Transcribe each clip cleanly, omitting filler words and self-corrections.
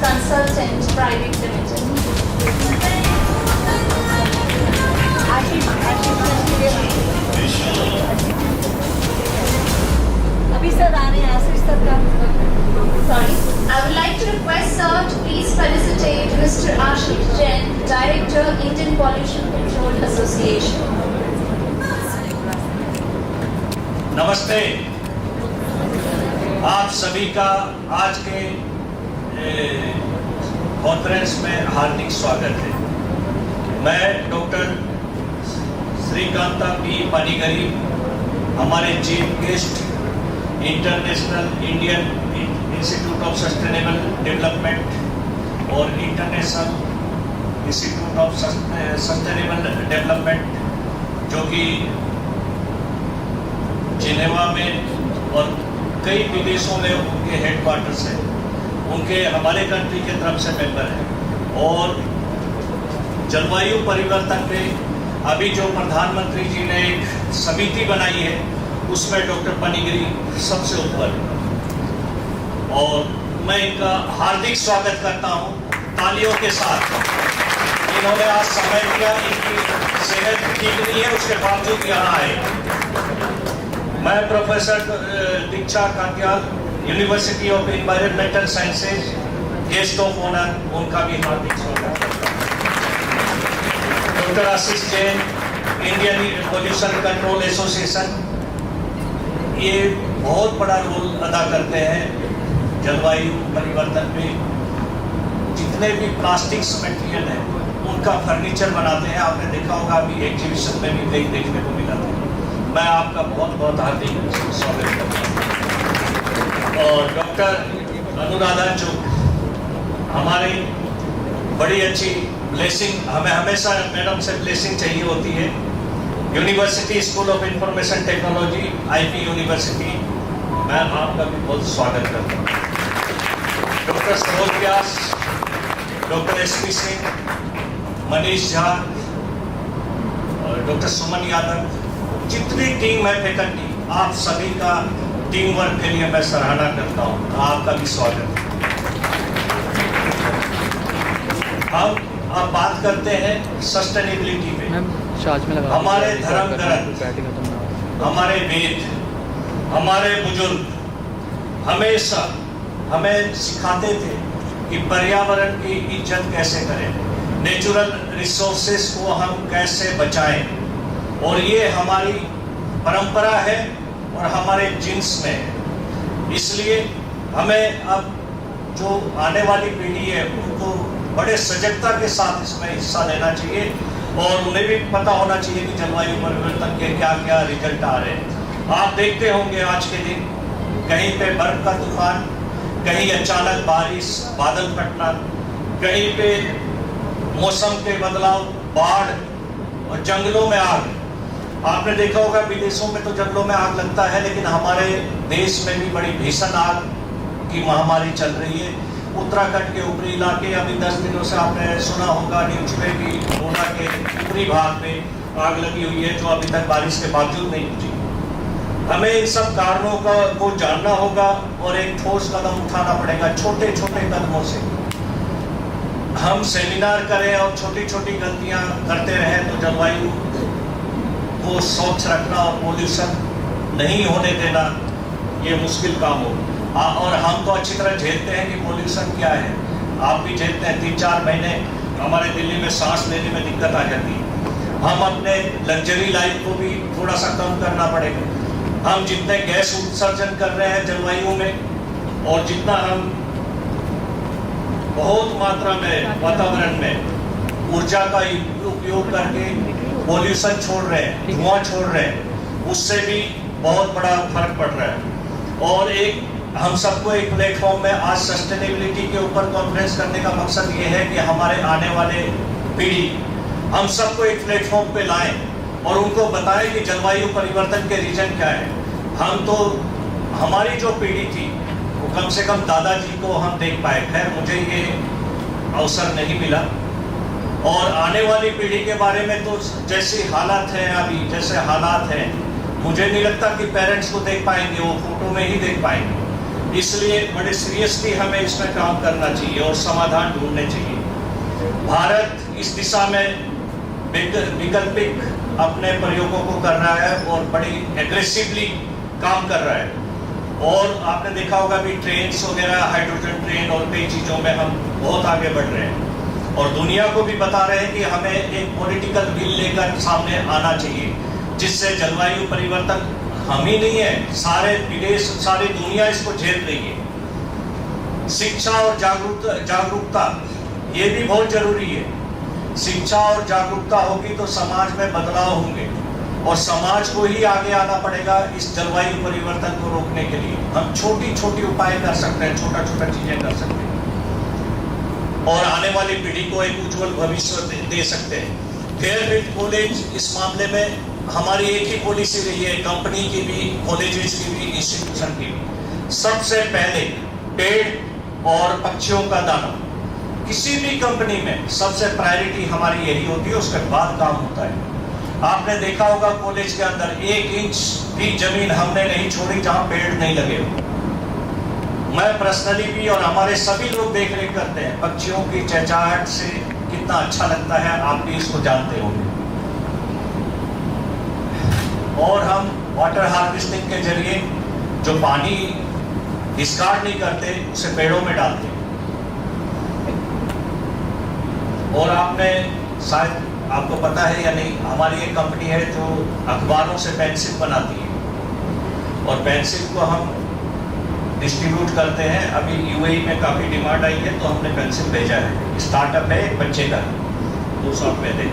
Consultant Private Limited. अभी sir आ रहे हैं आशीष सर का Sorry. I would like to request sir to please felicitate Mr. Ashish Jain, Director, Indian Pollution Control Association. नमस्ते। आप सभी का आज के कॉन्फ्रेंस में हार्दिक स्वागत है। मैं डॉक्टर श्रीकांता पी पानीगरी, हमारे chief guest international Indian institute of sustainable development और international institute of sustainable development, जो कि जिनेवा में और कई विदेशों में उनके हेडक्वार्टर्स हैं, उनके हमारे कंट्री के तरफ से मेंबर हैं। और जलवायु परिवर्तन पे अभी जो प्रधानमंत्री जी ने एक समिति बनाई है, उसमें डॉक्टर पानीगरी सबसे ऊपर है। और मैं इनका हार्दिक स्वागत करता हूं तालियों के साथ। इन्होंने आज समय दिया, इनकी सेहत ठीक नहीं है, उसके बावजूद यहाँ आए। मैं professor Diksha Katyal, university of environmental sciences, guest of honour, उनका भी हार्दिक स्वागत करता हूं। Doctor Ashish Jain, Indian pollution control association, ये बहुत बड़ा रोल अदा करते हैं जलवायु परिवर्तन में। जितने भी प्लास्टिक्स मटेरियल है उनका फर्नीचर बनाते हैं। आपने देखा होगा, अभी एग्जीबिशन में भी कई देखने को मिला था। मैं आपका बहुत बहुत हार्दिक स्वागत करता हूँ। और डॉक्टर अनुराधा चुग, हमारी बड़ी अच्छी ब्लेसिंग, हमें हमेशा मैडम से ब्लेसिंग चाहिए होती है। University school of information technology, IP university, मैं आपका भी बहुत स्वागत करता हूँ। Doctor Saroj Vyas, doctor SP Singh, Manish Jha, doctor Suman Yadav, जितनी टीम है फैकल्टी, आप सभी का टीम वर्क के लिए मैं सराहना करता हूँ। आपका भी स्वागत। हम अब बात करते हैं सस्टेनेबिलिटी पे। हमारे धर्म ग्रंथ, हमारे वेद, हमारे बुजुर्ग हमेशा हमें सिखाते थे कि पर्यावरण की इज्जत कैसे करें, नेचुरल रिसोर्सेस को हम कैसे बचाएं। और ये हमारी परंपरा है और हमारे जीन्स में है। इसलिए हमें अब जो आने वाली पीढ़ी है उनको बड़े सजगता के साथ इसमें हिस्सा लेना चाहिए और उन्हें भी पता होना चाहिए कि जलवायु परिवर्तन के क्या क्या रिजल्ट आ रहे हैं। आप देखते होंगे आज के दिन कहीं पे बर्फ का तूफान, कहीं अचानक बारिश, बादल फटना, कहीं पे मौसम के बदलाव, बाढ़ और जंगलों में आग। आपने देखा होगा विदेशों में तो जंगलों में आग लगता है, लेकिन हमारे देश में भी बड़ी भीषण आग की महामारी चल रही है। उत्तराखंड के ऊपरी इलाके, अभी 10 दिनों से आपने सुना होगा न्यूज में कि मोना के ऊपरी भाग में आग लगी हुई है, जो अभी तक बारिश के बावजूद नहीं बुझी। हमें इन सब कारणों को जानना होगा और एक ठोस कदम उठाना पड़ेगा। छोटे छोटे कदमों से हम सेमिनार करें और छोटी छोटी गलतियां करते रहें तो जलवायु को स्वच्छ रखना और पोल्यूशन नहीं होने देना ये मुश्किल काम हो। और हम तो अच्छी तरह झेलते हैं कि पोल्यूशन क्या है, आप भी झेलते हैं। 3-4 महीने हमारे दिल्ली में सांस लेने में दिक्कत आ जाती है। हम अपने लग्जरी लाइफ को भी थोड़ा सा कम करना पड़ेगा। हम जितने गैस उत्सर्जन कर रहे हैं जलवायु में और जितना हम बहुत मात्रा में वातावरण में ऊर्जा का उपयोग करके पॉल्यूशन छोड़ रहे हैं, धुआं छोड़ रहे हैं, उससे भी बहुत बड़ा फर्क पड़ रहा है। और एक हम सबको एक प्लेटफॉर्म में आज सस्टेनेबिलिटी के ऊपर कॉन्फ्रेंस करने का मकसद ये है कि हमारे आने वाले पीढ़ी हम सबको एक प्लेटफॉर्म पे लाएं और उनको बताएं कि जलवायु परिवर्तन के रीजन क्या है। हम तो हमारी जो पीढ़ी थी वो कम से कम दादाजी को हम देख पाए, खैर मुझे ये अवसर नहीं मिला। और आने वाली पीढ़ी के बारे में तो जैसी हालात है अभी, जैसे हालात हैं, मुझे नहीं लगता कि पेरेंट्स को देख पाएंगे, वो फोटो में ही देख पाएंगे। इसलिए बड़े सीरियसली हमें इसमें काम करना चाहिए और समाधान ढूंढने चाहिए। भारत इस दिशा में वैकल्पिक अपने प्रयोगों को कर रहा है और बड़ी एग्रेसिवली काम कर रहा है। और आपने देखा होगा भी ट्रेन्स वगैरह, हाइड्रोजन ट्रेन और कई चीज़ों में हम बहुत आगे बढ़ रहे हैं और दुनिया को भी बता रहे हैं कि हमें एक पॉलिटिकल विल लेकर सामने आना चाहिए, जिससे जलवायु परिवर्तन हम ही नहीं है, सारे विदेश, सारी दुनिया इसको झेल रही है। शिक्षा और जागरूकता ये भी बहुत जरूरी है। शिक्षा और जागरूकता होगी तो समाज में बदलाव होंगे और समाज को ही आगे आना पड़ेगा इस जलवायु परिवर्तन को रोकने के लिए। हम छोटी छोटी उपाय कर सकते हैं, छोटा छोटा चीजें कर सकते हैं और आने वाली पीढ़ी को एक उज्जवल भविष्य दे सकते हैं। फेयरफील्ड कॉलेज इस मामले में हमारी एक ही पॉलिसी रही है, कंपनी की भी, कॉलेजेस की भी, इंस्टीट्यूशन की भी। सबसे पहले पेड़ और पक्षियों का दाना, किसी भी कंपनी में सबसे प्रायोरिटी हमारी यही होती है, उसके बाद काम होता है। आपने देखा होगा कॉलेज के अंदर 1 इंच भी जमीन हमने नहीं छोड़ी जहां पेड़ नहीं लगे हो। मैं पर्सनली भी और हमारे सभी लोग देख रेख करते हैं, पक्षियों की चहचहाहट से कितना अच्छा लगता है, आप भी इसको जानते होंगे। और हम वाटर हार्वेस्टिंग के जरिए जो पानी डिस्कार्ड नहीं करते उसे पेड़ों में डालते हैं। और आपने शायद आपको पता है या नहीं, हमारी एक कंपनी है जो अखबारों से पेंसिल बनाती है और पेंसिल को हम डिस्ट्रीब्यूट करते हैं। अभी यूएई में काफ़ी डिमांड आई है तो हमने पेंसिल भेजा है। स्टार्टअप है एक बच्चे का, 2 साल पहले।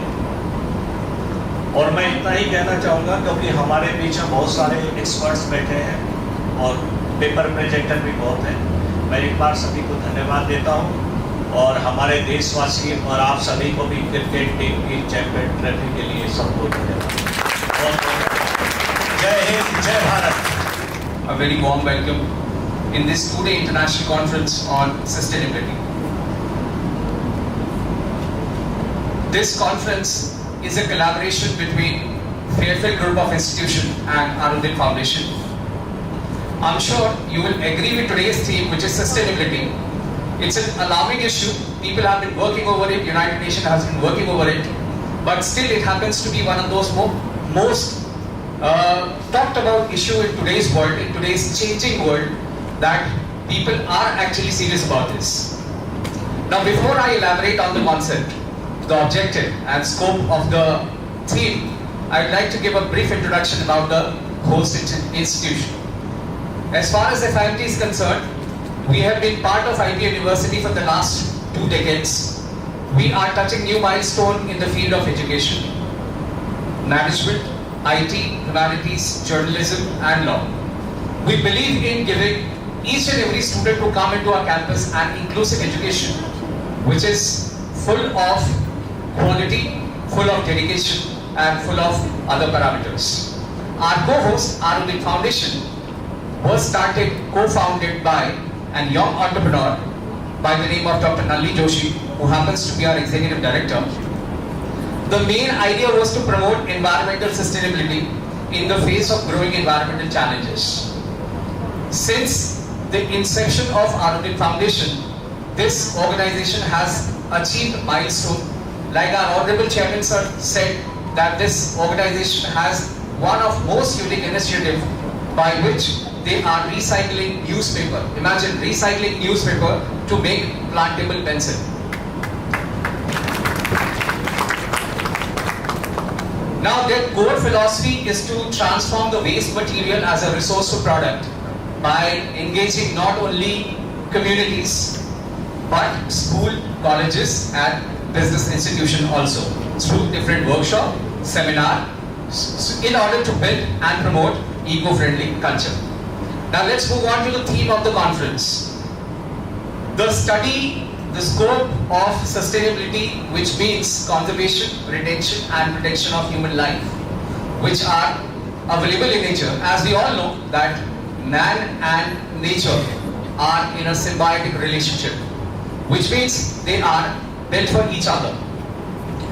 और मैं इतना ही कहना चाहूँगा क्योंकि हमारे बीच में बहुत सारे एक्सपर्ट्स बैठे हैं और पेपर प्रेजेंटर भी बहुत हैं। मैं एक बार सभी को धन्यवाद देता हूँ और हमारे देशवासी और आप सभी को भी क्रिकेट टीम की चैंपियन ट्रॉफी के लिए सबको धन्यवाद और जय हिंद, जय Bharat. A very warm welcome in this 2-day international conference on sustainability. This conference is a collaboration between Fairfield Group of Institution and Arundel Foundation. I'm sure you will agree with today's theme, which is sustainability. It's an alarming issue. People have been working over it, United Nations has been working over it, but still it happens to be one of those most talked about issue in today's world, in today's changing world, that people are actually serious about this. Now, before I elaborate on the concept, the objective and scope of the theme, I'd like to give a brief introduction about the host institution. As far as FIMT is concerned, we have been part of IB University for the last 2 decades. We are touching new milestone in the field of education, management, IT, humanities, journalism and law. We believe in giving each and every student who come into our campus an inclusive education, which is full of quality, full of dedication and full of other parameters. Our co-host, Arundel Foundation, was started, co-founded by a young entrepreneur by the name of Dr. Nalli Joshi, who happens to be our executive director. The main idea was to promote environmental sustainability in the face of growing environmental challenges. Since the inception of Arundel Foundation, this organization has achieved milestone. Like our Honorable Chairman Sir said, that this organization has one of most unique initiatives by which they are recycling newspaper. Imagine recycling newspaper to make plantable pencil. Now their core philosophy is to transform the waste material as a resource to product by engaging not only communities but school, colleges and business institution also through different workshop, seminar in order to build and promote eco-friendly culture. Now let's move on to the theme of the conference. The study, the scope of sustainability, which means conservation, retention and protection of human life, which are available in nature. As we all know that man and nature are in a symbiotic relationship, which means they are built for each other.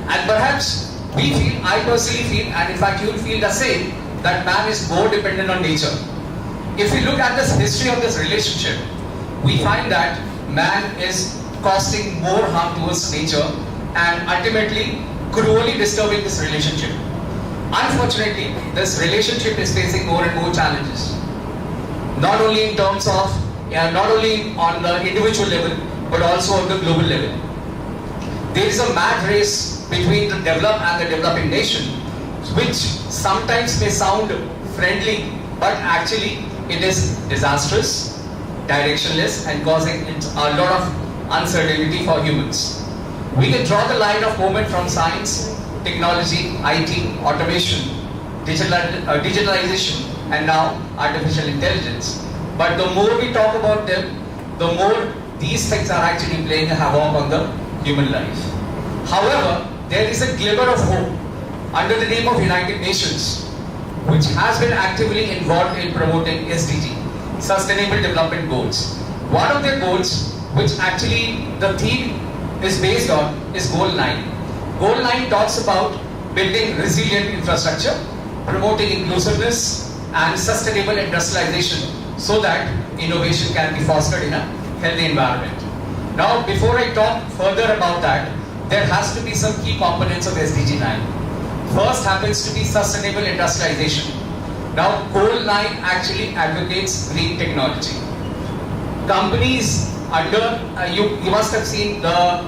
And perhaps we feel, I personally feel, and in fact you will feel the same, that man is more dependent on nature. if we look at this history of this relationship, we find that man is causing more harm towards nature and ultimately cruelly disturbing this relationship. Unfortunately, this relationship is facing more and more challenges. Not only in terms of, not only on the individual level, but also on the global level. There is a mad race between the developed and the developing nation, which sometimes may sound friendly, but actually it is disastrous, directionless, and causing a lot of uncertainty for humans. We can draw the line of movement from science, technology, IT, automation, digitalization, and now artificial intelligence. But the more we talk about them, the more these things are actually playing a havoc on the human life. However, there is a glimmer of hope under the name of United Nations, which has been actively involved in promoting SDG, Sustainable Development Goals. One of their goals, which actually the theme is based on, is Goal 9. Goal 9 talks about building resilient infrastructure, promoting inclusiveness and sustainable industrialization so that innovation can be fostered in a healthy environment. Now, before I talk further about that, there has to be some key components of SDG 9. First happens to be sustainable industrialization. Now, Goal 9 actually advocates green technology. Companies under, you must have seen the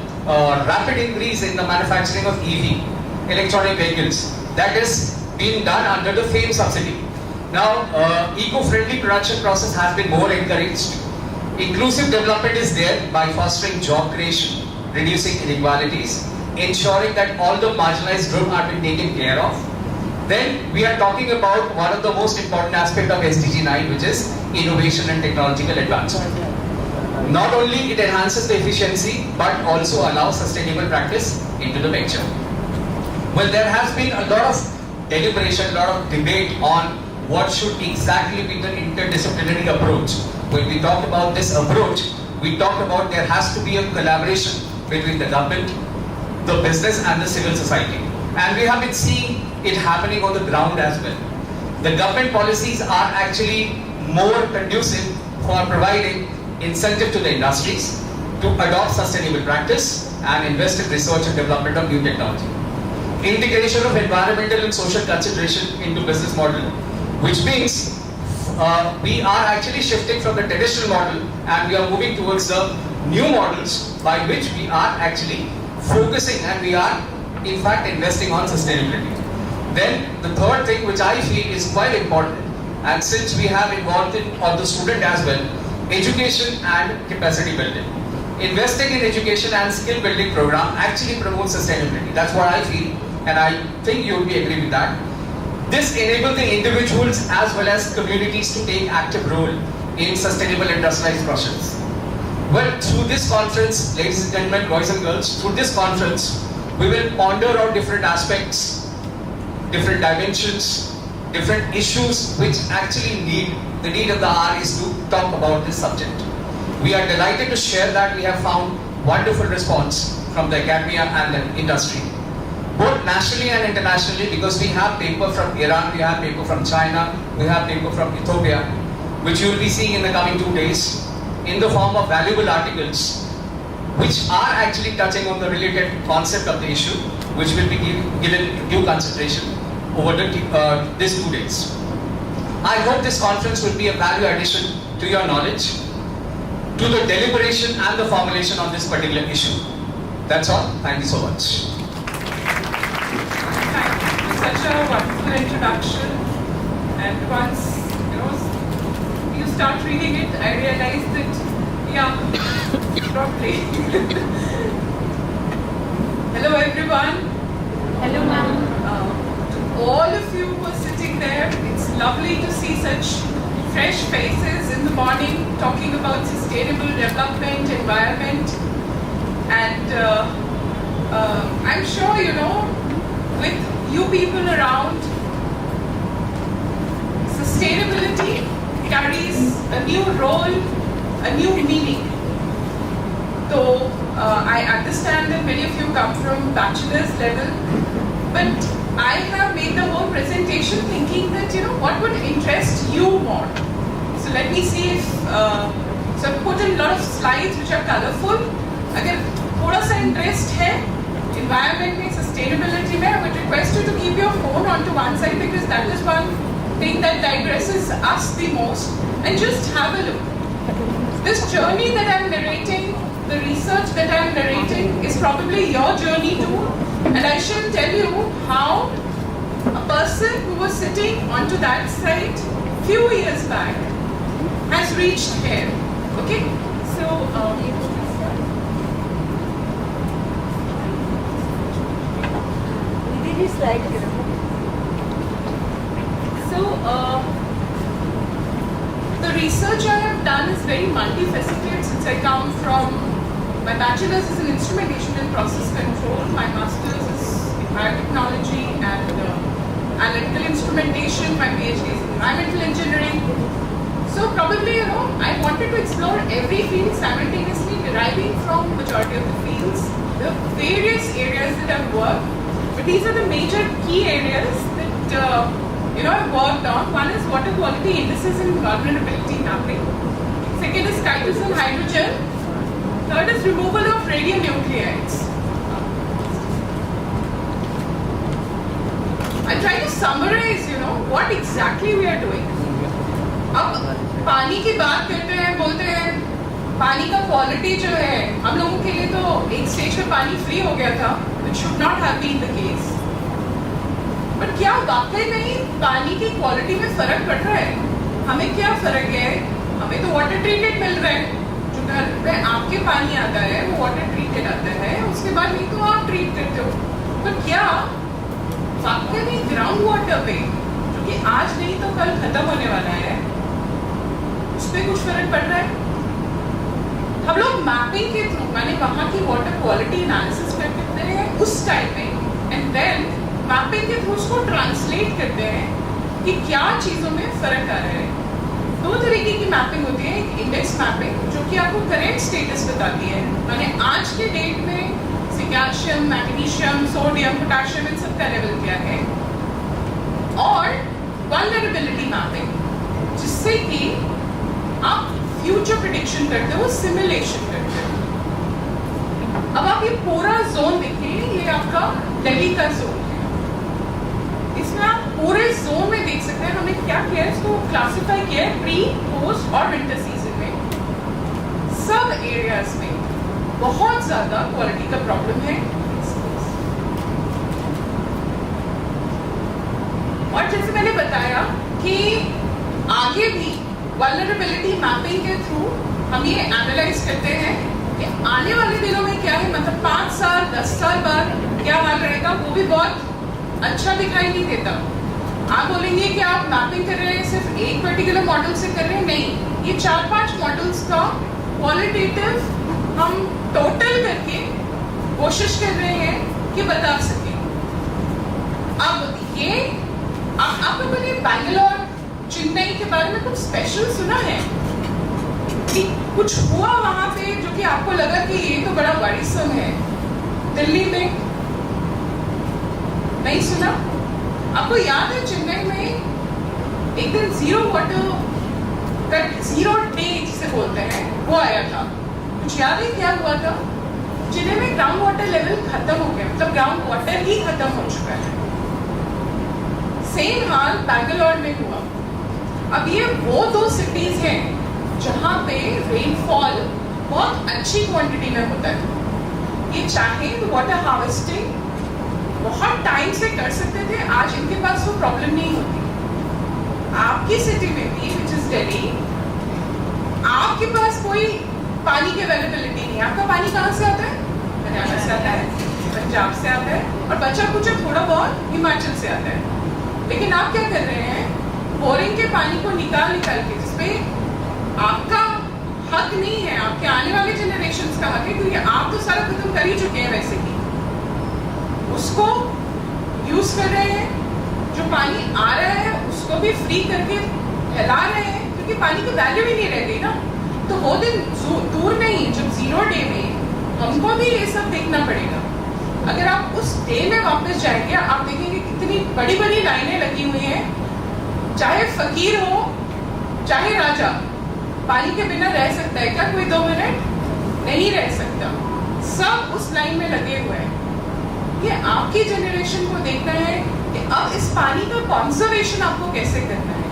rapid increase in the manufacturing of EV, electronic vehicles, that is being done under the FAME subsidy. Now, eco-friendly production process has been more encouraged. Inclusive development is there by fostering job creation, reducing inequalities, ensuring that all the marginalized groups are being taken care of. Then we are talking about one of the most important aspects of SDG 9, which is innovation and technological advancement. Not only it enhances the efficiency, but also allows sustainable practice into the picture. Well, there has been a lot of deliberation, a lot of debate on what should exactly be the interdisciplinary approach. When we talk about this approach, we talk about there has to be a collaboration between the government, the business and the civil society. And we have been seeing it happening on the ground as well. The government policies are actually more conducive for providing incentive to the industries to adopt sustainable practice and invest in research and development of new technology. Integration of environmental and social consideration into business model, which means we are actually shifting from the traditional model and we are moving towards the new models by which we are actually focusing and we are in fact investing on sustainability. Then the third thing which I feel is quite important, and since we have involved it on the student as well, education and capacity building. Investing in education and skill building program actually promotes sustainability. That's what I feel, and I think you would be agree with that. This enables the individuals as well as communities to take active role in sustainable industrialized process. Well, through this conference, ladies and gentlemen, boys and girls, through this conference, we will ponder on different aspects, different dimensions, different issues which actually the need of the hour is to talk about this subject. We are delighted to share that we have found wonderful response from the academia and the industry, both nationally and internationally, because we have paper from Iran, we have paper from China, we have paper from Ethiopia, which you will be seeing in the coming 2 days in the form of valuable articles which are actually touching on the related concept of the issue, which will be given due consideration over these 2 days. I hope this conference will be a value addition to your knowledge, to the deliberation and the formulation on this particular issue. That's all. Thank you so much. Thank you for such a wonderful introduction. And once you start reading it, I realized that, yeah, probably. Hello everyone. Hello ma'am. To all of you who are sitting there, it's lovely to see such fresh faces in the morning talking about sustainable development, environment, and I'm sure, with you people around, sustainability carries a new role, a new meaning. Though I understand that many of you come from bachelor's level, but I have made the whole presentation thinking that, what would interest you more? So So let me see if so I've put in a lot of slides which are colorful. अगर थोड़ा सा interest है environment में, sustainability में, I would request you to keep your phone onto one side because that is one thing that digresses us the most, and just have a look. This journey that I'm narrating, the research that I'm narrating is probably your journey too, and I shall tell you how a person who was sitting onto that site few years back has reached here. Okay, so दीदी slide करो. So, the research I have done is very multifaceted since I come from, my bachelor's is in instrumentation and process control, my master's is in biotechnology and analytical instrumentation, my PhD is in environmental engineering. So probably, I wanted to explore every field simultaneously, deriving from majority of the fields, the various areas that I've worked, but these are the major key areas that I've worked on. One is water quality indices and vulnerability mapping. Second is cytosine hydrogen. Third is removal of radionuclides. I try to summarize, what exactly we are doing. अब पानी की बात करते हैं, बोलते हैं पानी का क्वालिटी जो है, हम लोगों के लिए तो एक स्टेज पे पानी फ्री हो गया था, which should not have been the case. But क्या वाकई में ही पानी की क्वालिटी में फर्क पड़ रहा है? हमें क्या फर्क है? हमें तो वाटर ट्रीटेड मिल रहा है. जो घर पे आपके पानी आता है वो वाटर ट्रीटेड आता है, उसके बाद नहीं तो आप ट्रीट करते हो. पर क्या वाकई में ग्राउंड वाटर पे, जो कि आज नहीं तो कल खत्म होने वाला है, उस पर कुछ फर्क पड़ रहा है? हम लोग मैपिंग के थ्रू, मैंने वहाँ की वाटर क्वालिटी एनालिसिस करते हैं उस टाइम में, एंड देन मैपिंग के थ्रू उसको ट्रांसलेट करते हैं कि क्या चीज़ों में फ़र्क आ रहा है. दो तरीके की मैपिंग होती है. एक इंडेक्स मैपिंग जो कि आपको करेंट स्टेटस बताती है, मैंने आज के डेट में कैल्शियम, मैग्नीशियम, सोडियम, पोटेशियम इन सब का लेवल क्या है. और वल्नरेबिलिटी मैपिंग जिससे कि आप फ्यूचर प्रेडिक्शन करते हो, सिमुलेशन करते हो. अब आप ये पूरा जोन देखिए, ये आपका दिल्ली का जोन है. इसमें आप पूरे जोन में देख सकते हैं हमने क्या किया है. इसको क्लासिफाई किया है प्री, पोस्ट और विंटर सीजन में. सब एरियाज में बहुत ज्यादा क्वालिटी का प्रॉब्लम है. और जैसे मैंने बताया कि आगे भी वल्नरेबिलिटी मैपिंग के थ्रू हम ये एनालाइज करते हैं कि आने वाले दिनों में क्या है, मतलब 5 साल 10 साल बाद क्या हाल रहेगा. वो भी बहुत अच्छा दिखाई नहीं देता. आप बोलेंगे कि आप मैपिंग कर रहे हैं सिर्फ एक पर्टिकुलर मॉडल से कर रहे हैं, नहीं, ये 4-5 मॉडल्स का क्वालिटेटिव हम टोटल करके कोशिश कर रहे हैं कि बता सकें. अब ये आप लोगों ने बैंगलोर, चेन्नई के बारे में कुछ स्पेशल सुना है कि कुछ हुआ वहां पे जो कि आपको लगा कि ये तो बड़ा वर्रीसम है? दिल्ली में नहीं सुना? आपको याद है चेन्नई में एक दिन जीरो वाटर का जीरो डे जिसे बोलते हैं वो आया था. कुछ याद है क्या हुआ था? चेन्नई में ग्राउंड वाटर लेवल खत्म हो गया, मतलब ग्राउंड वाटर ही खत्म हो चुका है. सेम हाल बैंगलोर में हुआ. अब ये वो 2 सिटीज हैं जहाँ पे रेनफॉल बहुत अच्छी क्वांटिटी में होता है. ये चाहे तो वाटर हार्वेस्टिंग बहुत टाइम से कर सकते थे, आज इनके पास वो प्रॉब्लम नहीं होती. आपकी सिटी में भी, विच इज दिल्ली, आपके पास कोई पानी की अवेलेबिलिटी नहीं. आपका पानी कहाँ से आता है? हरियाणा से आता है, पंजाब से आता है, और बचा कुछ थोड़ा बहुत हिमाचल से आता है. लेकिन आप क्या कर रहे हैं? बोरिंग के पानी को निकाल के, जिसपे आपका हक नहीं है, आपके आने वाले जनरेशंस का हक है, क्योंकि आप तो सारा खत्म कर ही चुके हैं वैसे ही. उसको यूज कर रहे हैं, जो पानी आ रहा है उसको भी फ्री करके फैला रहे हैं, क्योंकि पानी की वैल्यू ही नहीं रह गई ना. तो वो दिन दूर नहीं जब जीरो डे में हमको भी ये सब देखना पड़ेगा. अगर आप उस डे में वापस जाएंगे, आप देखेंगे कितनी बड़ी बड़ी लाइनें लगी हुई हैं, चाहे फकीर हो चाहे राजा पानी के बिना रह सकता है क्या कोई 2 मिनट? नहीं रह सकता। सब उस लाइन में लगे हुए हैं। ये आपकी जनरेशन को देखना है कि अब इस पानी का कंजर्वेशन आपको कैसे करना है।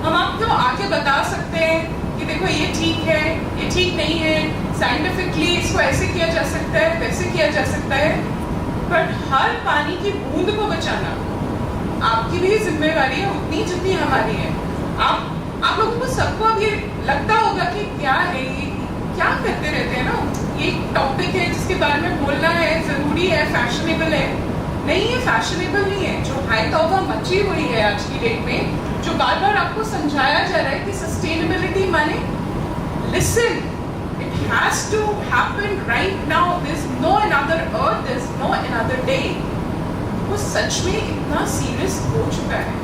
हम आपको आके बता सकते हैं कि देखो ये ठीक है, ये ठीक नहीं है, साइंटिफिकली इसको ऐसे किया जा सकता है, वैसे किया जा सकता है, बट हर पानी की बूंद को बचाना आपकी भी जिम्मेवारी है उतनी जितनी हमारी है। आप लोगों को सबको अब ये लगता होगा कि क्या है ये, क्या करते रहते हैं ना, ये टॉपिक है जिसके बारे में बोलना है, जरूरी है, फैशनेबल है। नहीं, ये फैशनेबल नहीं है। जो हाई तौबा मची हुई है आज की डेट में, जो बार बार आपको समझाया जा रहा है कि सस्टेनेबिलिटी माने listen, it has to happen right now, there is no another earth, there is no another day. वो सच में इतना सीरियस हो चुका है।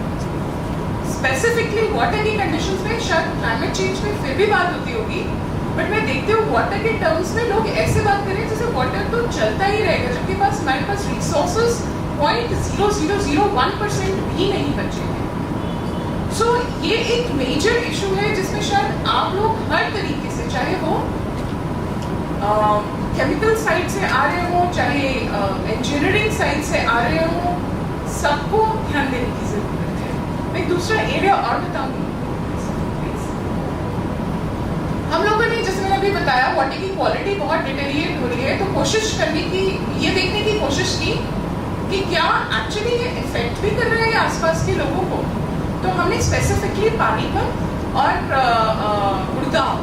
स्पेसिफिकली वाटर की कंडीशंस में शायद क्लाइमेट चेंज में फिर भी बात होती होगी, बट मैं देखती हूँ वाटर के टर्म्स में लोग ऐसे बात करें जैसे वाटर तो चलता ही रहेगा, जबकि पास हमारे पास रिसोर्सेज 0.0001% भी नहीं बचे हैं। सो ये एक मेजर इशू है जिसमें शायद आप लोग हर तरीके से, चाहे वो केमिकल साइड से आ रहे हो, चाहे इंजीनियरिंग साइड से आ रहे हो, सबको ध्यान देने की जरूरत है। मैं एक दूसरा एरिया और बताऊंगी। हम लोगों ने, जैसे मैंने अभी बताया, वाटर की क्वालिटी बहुत डिटेरिएट हो रही है, तो कोशिश करने की, ये देखने की कोशिश की कि क्या एक्चुअली ये इफेक्ट भी कर रहे हैं आसपास के लोगों को। तो हमने स्पेसिफिकली पानीपत और गुड़गांव,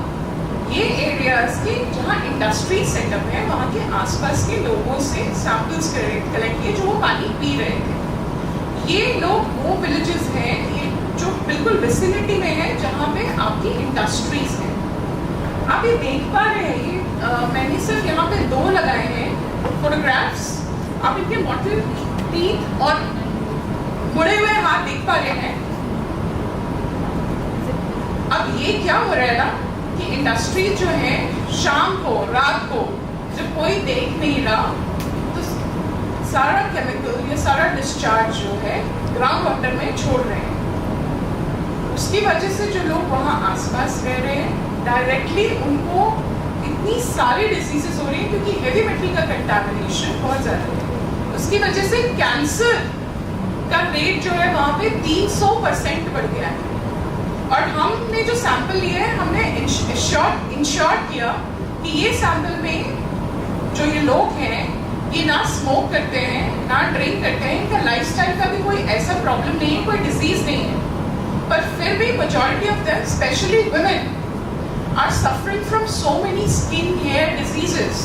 ये एरियाज के जहाँ इंडस्ट्री सेटअप है, वहाँ के आसपास के लोगों से सैंपल्स कलेक्ट किए जो वो पानी पी रहे थे। ये लोग वो विलेजेस हैं ये जो बिल्कुल विसिनिटी में है जहाँ पे आपकी इंडस्ट्रीज हैं। आप ये देख पा रहे हैं, ये मैंने सिर्फ यहाँ पे 2 लगाए हैं फोटोग्राफ्स। आप इनके मॉडल टीथ और मुड़े हुए हाथ देख पा रहे हैं। अब ये क्या हो रहा है ना कि इंडस्ट्री जो है शाम को, रात को, जब कोई देख नहीं रहा, तो सारा केमिकल या सारा डिस्चार्ज जो है ग्राउंड वाटर में छोड़ रहे हैं। उसकी वजह से जो लोग वहाँ आसपास रह रहे हैं, डायरेक्टली उनको इतनी सारी डिसीजेस हो रही हैं क्योंकि हेवी मेटल का कंटामिनेशन बहुत ज़्यादा है। उसकी वजह से कैंसर का रेट जो है वहाँ पे 300% बढ़ गया है। और हमने जो सैंपल लिए हैं, हमने इंश्योर किया कि ये सैंपल में जो ये लोग हैं, ये ना स्मोक करते हैं, ना ड्रिंक करते हैं, इनका लाइफस्टाइल का भी कोई ऐसा प्रॉब्लम नहीं है, कोई डिजीज नहीं है, पर फिर भी majority of them, specially women, are suffering from so many skin hair diseases.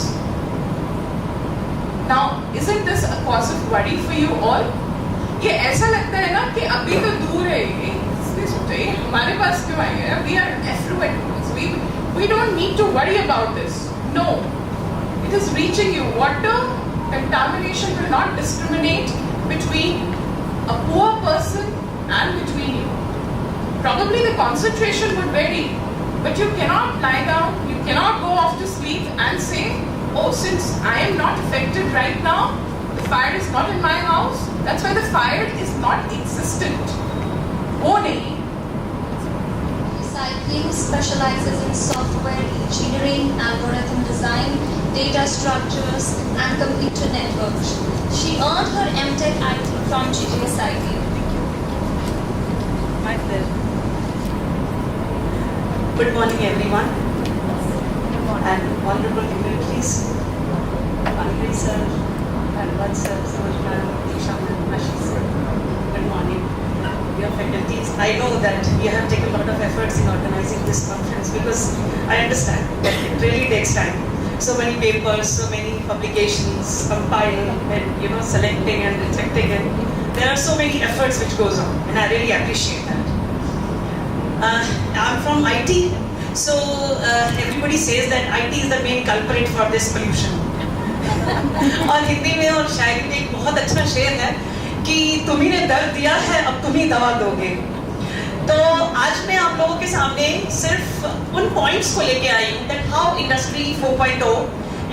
Now isn't this a cause of worry for you all? ये ऐसा लगता है ना कि अभी तो दूर है ये, हमारे पास क्यों आएंगे? We are affluent. We don't need to worry about this. No, it is reaching you. Water contamination will not discriminate between a poor person and between you. Probably the concentration would vary, but you cannot lie down. You cannot go off to sleep and say, "Oh, since I am not affected right now, the fire is not in my house." That's why the fire is not existent. Oh, nahi. Recycling specializes in software engineering, algorithm design, data structures, and computer networks. She earned her MTech IT from GJSIT. My pleasure. Good morning, everyone. And honorable dignitaries, Anil sir, Anwar sir, Suraj ma'am, Disha ma'am, Ashish sir. Good morning. Your faculties. I know that you have taken a lot of efforts in organizing this conference because I understand that it really takes time. So many papers, so many publications, compile and selecting and rejecting, and there are so many efforts which goes on, and I really appreciate that. I'm from IT, so everybody says that IT is the main culprit for this pollution. और हिंदी में और शायरी में एक बहुत अच्छा शेर है कि तुम्ही ने दर्द दिया है, अब तुम ही दवा दोगे। तो आज मैं आप लोगों के सामने सिर्फ उन पॉइंट्स को लेके आई हूँ that how industry 4.0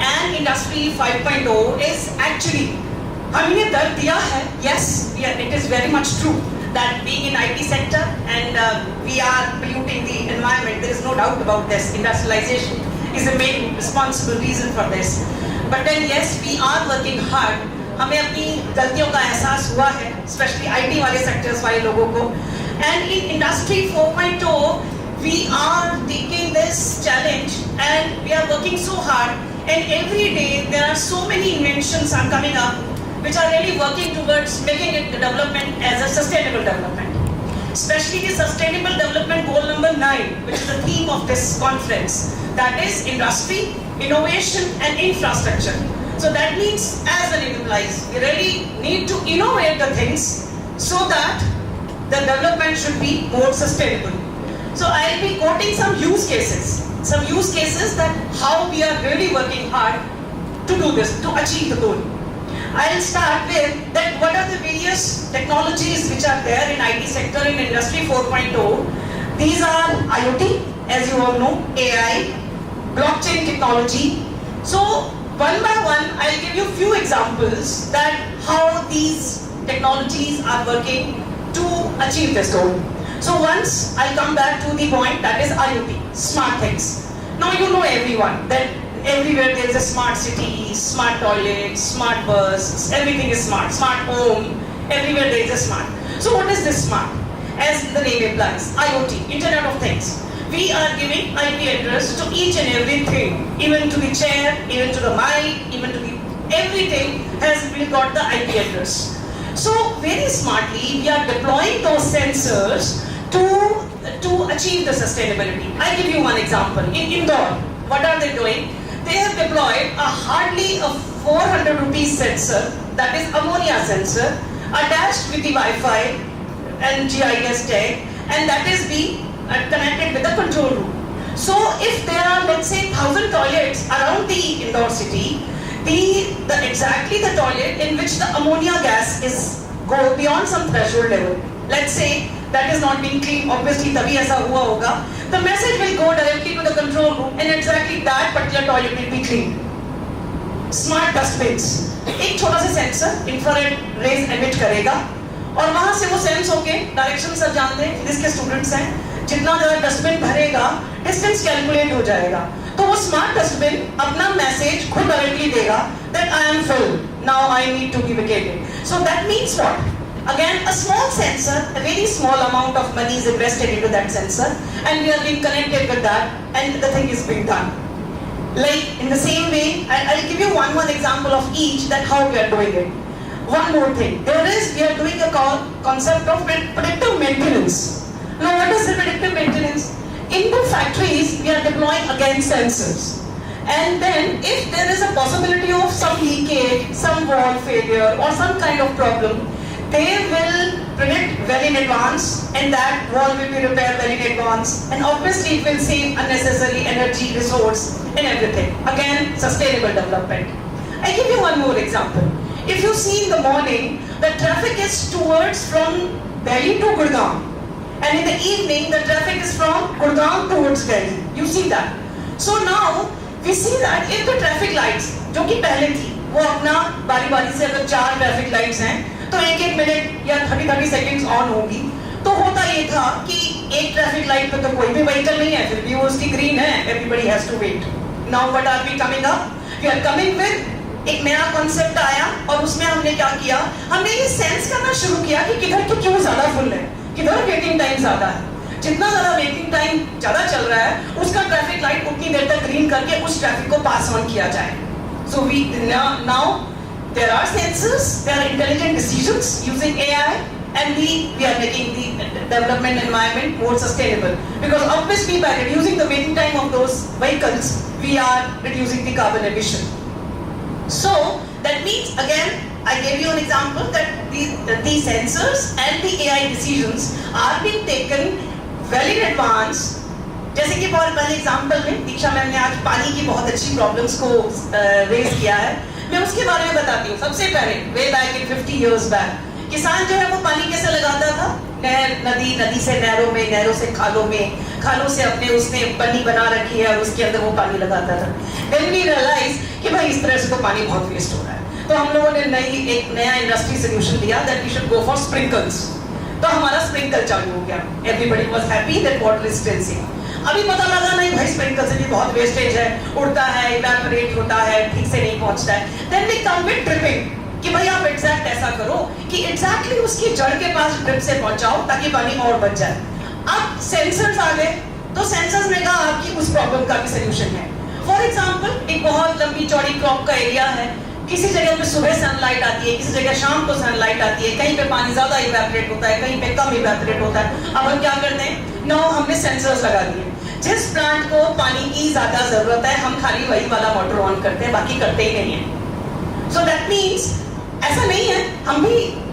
and industry 5.0 is actually, हमने दर्द दिया है, yes, yeah, it is very much true, that being in IT sector and we are polluting the environment, there is no doubt about this. Industrialization is the main responsible reason for this. But then yes, we are working hard. हमें अपनी गलतियों का एहसास हुआ है, especially IT वाले sectors वाले लोगों को. And in Industry 4.0, we are taking this challenge and we are working so hard. And every day there are so many inventions are coming up, which are really working towards making it the development as a sustainable development. Especially the sustainable development goal number 9, which is the theme of this conference. That is industry, innovation and infrastructure. So that means as an implies, we really need to innovate the things so that the development should be more sustainable. So I'll be quoting some use cases that how we are really working hard to do this, to achieve the goal. I'll start with that what are the various technologies which are there in IT sector in Industry 4.0. These are IoT, as you all know, AI, blockchain technology. So one by one, I'll give you few examples that how these technologies are working to achieve this goal. So once I'll come back to the point that is IoT, smart things. Now you know everyone that everywhere there is a smart city, smart toilet, smart bus, everything is smart, smart home, everywhere there is a smart. So what is this smart? As the name implies, IoT, Internet of Things. We are giving IP address to each and everything, even to the chair, even to the mic, even to the everything has we got the IP address. So very smartly we are deploying those sensors to achieve the sustainability. I give you one example. In Indore, what are they doing? They have deployed a hardly a 400 rupees sensor, that is ammonia sensor, attached with the Wi-Fi and GIS tag, and that is being connected with the control room. So if there are, let's say, 1,000 toilets around the Indore city, exactly the toilet in which the ammonia gas is go beyond some threshold level. Let's say that is not being cleaned, obviously तभी ऐसा हुआ होगा. The message will go directly to the control room and exactly that particular toilet will be cleaned. Smart dustbins. एक छोटा सा sensor infrared rays emit करेगा और वहां से वो सेंस होके डायरेक्शन सब जानते हैं, फिजिक्स के स्टूडेंट्स हैं, जितना ज्यादा डस्टबिन भरेगा डिस्टेंस कैलकुलेट हो जाएगा. तो वो स्मार्ट डस्टबिन अपना मैसेज खुद डायरेक्टली देगा that I am full, now I need to be vacated. So that means what? Again, a small sensor, a very small amount of money is invested into that sensor and we are being connected with that and the thing is being done. Like in the same way, I'll give you one example of each that how we are doing it. One more thing, we are doing a concept of predictive maintenance. Now what is the predictive maintenance? In the factories, we are deploying again sensors. And then if there is a possibility of some leakage, some wall failure or some kind of problem, they will predict well in advance and that wall will be repaired well in advance and obviously it will save unnecessary energy, resource and everything. Again, sustainable development. I give you one more example. If you see in the morning, the traffic is towards from Delhi to Gurgaon and in the evening the traffic is from Gurgaon towards Delhi. You see that. So now we see that if the traffic lights जो कि पहले थी वो अपना बारी-बारी से अगर 4 traffic lights हैं तो 1-1 मिनट या 30-30 सेकंड्स ऑन होगी तो होता ये था कि एक ट्रैफिक लाइट पे तो कोई भी व्हीकल नहीं है फिर भी वो उसकी ग्रीन है everybody has to wait. Now what are we coming up? We are coming with एक नया कॉन्सेप्ट आया और उसमें हमने क्या किया, हमने ये सेंस करना शुरू किया कि किधर तो क्यों ज्यादा फुल है, किधर वेटिंग टाइम ज्यादा है. जितना ज्यादा वेटिंग टाइम ज्यादा चल रहा है उसका ट्रैफिक लाइट उतनी देर तक ग्रीन करके उस ट्रैफिक को पास ऑन किया जाए. So we now there are sensors, there are intelligent decisions using AI and we are making the development environment more sustainable because obviously by reducing the waiting time of those vehicles we are reducing the carbon emission. So that means again I gave you an example that these sensors and the AI decisions are being taken well in advance. जैसे कि बहुत पहले example में दीक्षा ma'am ने आज पानी की बहुत अच्छी प्रॉब्लम्स को रेज किया है, मैं उसके बारे में बताती हूँ. सबसे पहले way back in 50 years back किसान जो है वो पानी कैसे लगाता था, नदी से नहरों में, नहरों से खालों में, खालों से अपने उसने बनी बना रखी है और उसके अंदर वो पानी लगाता था. देन वी रियलाइज कि भाई इस तरह से तो पानी बहुत वेस्ट हो रहा है, तो हम लोगों ने एक नया इंडस्ट्री सोल्यूशन दिया that we should go for sprinkles. तो हमारा स्प्रिंकल चालू हो गया. Everybody was happy that water is rinsing. अभी पता लगा नहीं भाई स्प्रिंकल से भी बहुत वेस्टेज है, उड़ता है, इवेपोरेट होता है, ठीक से नहीं पहुंचता है. Then we come with dripping कि भाई आप एग्जैक्ट ऐसा करो कि एग्जैक्टली उसकी जड़ के पास ड्रिप से पहुंचाओ ताकि पानी और बच जाए. अब सेंसर्स आ गए तो सेंसर्स ने कहा आपकी उस प्रॉब्लम का भी सोल्यूशन है. फॉर एग्जांपल एक बहुत लंबी चौड़ी क्रॉप का एरिया है, किसी जगह पे सुबह सनलाइट आती है, किसी जगह शाम को सनलाइट आती है, कहीं पे पानी ज्यादा इवेपोरेट होता है, कहीं पे कम इवेपोरेट होता है. अब हम क्या करते हैं, नो हमने सेंसर्स लगा दिए. जिस प्लांट को पानी की ज्यादा जरूरत है हम खाली वही वाला मोटर ऑन करते हैं, बाकी करते ही नहीं है. सो दैट मीन्स ऐसा नहीं है,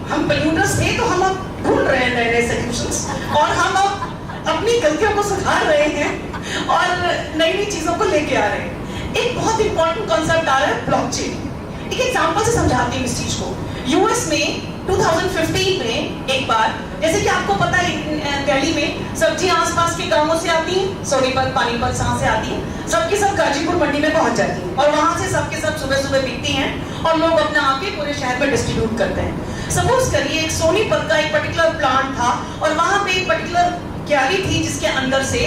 हम पोल्यूटर्स थे तो हम अब ढूंढ रहे हैं नए नए सॉल्यूशंस और हम अब अपनी गलतियों को सुधार रहे हैं और नई नई चीजों को लेके आ रहे हैं. एक बहुत इंपॉर्टेंट कॉन्सेप्ट आ रहा है ब्लॉकचेन. एक एग्जांपल से समझाती हूँ इस चीज को. यूएस में 2015 में एक बार, जैसे कि आपको पता है दिल्ली में सब्जियां आसपास के गांवों से आती हैं, सोनीपत पानीपत कहाँ से आती हैं, सबकी सब गाजीपुर मंडी में पहुंच जाती हैं और वहां से सबके सब सुबह सुबह बिकती हैं और लोग अपने आके पूरे शहर में डिस्ट्रीब्यूट करते हैं. सपोज करिए एक सोनीपत का एक पर्टिकुलर प्लांट था और वहां पे एक पर्टिकुलर क्यारी थी जिसके अंदर से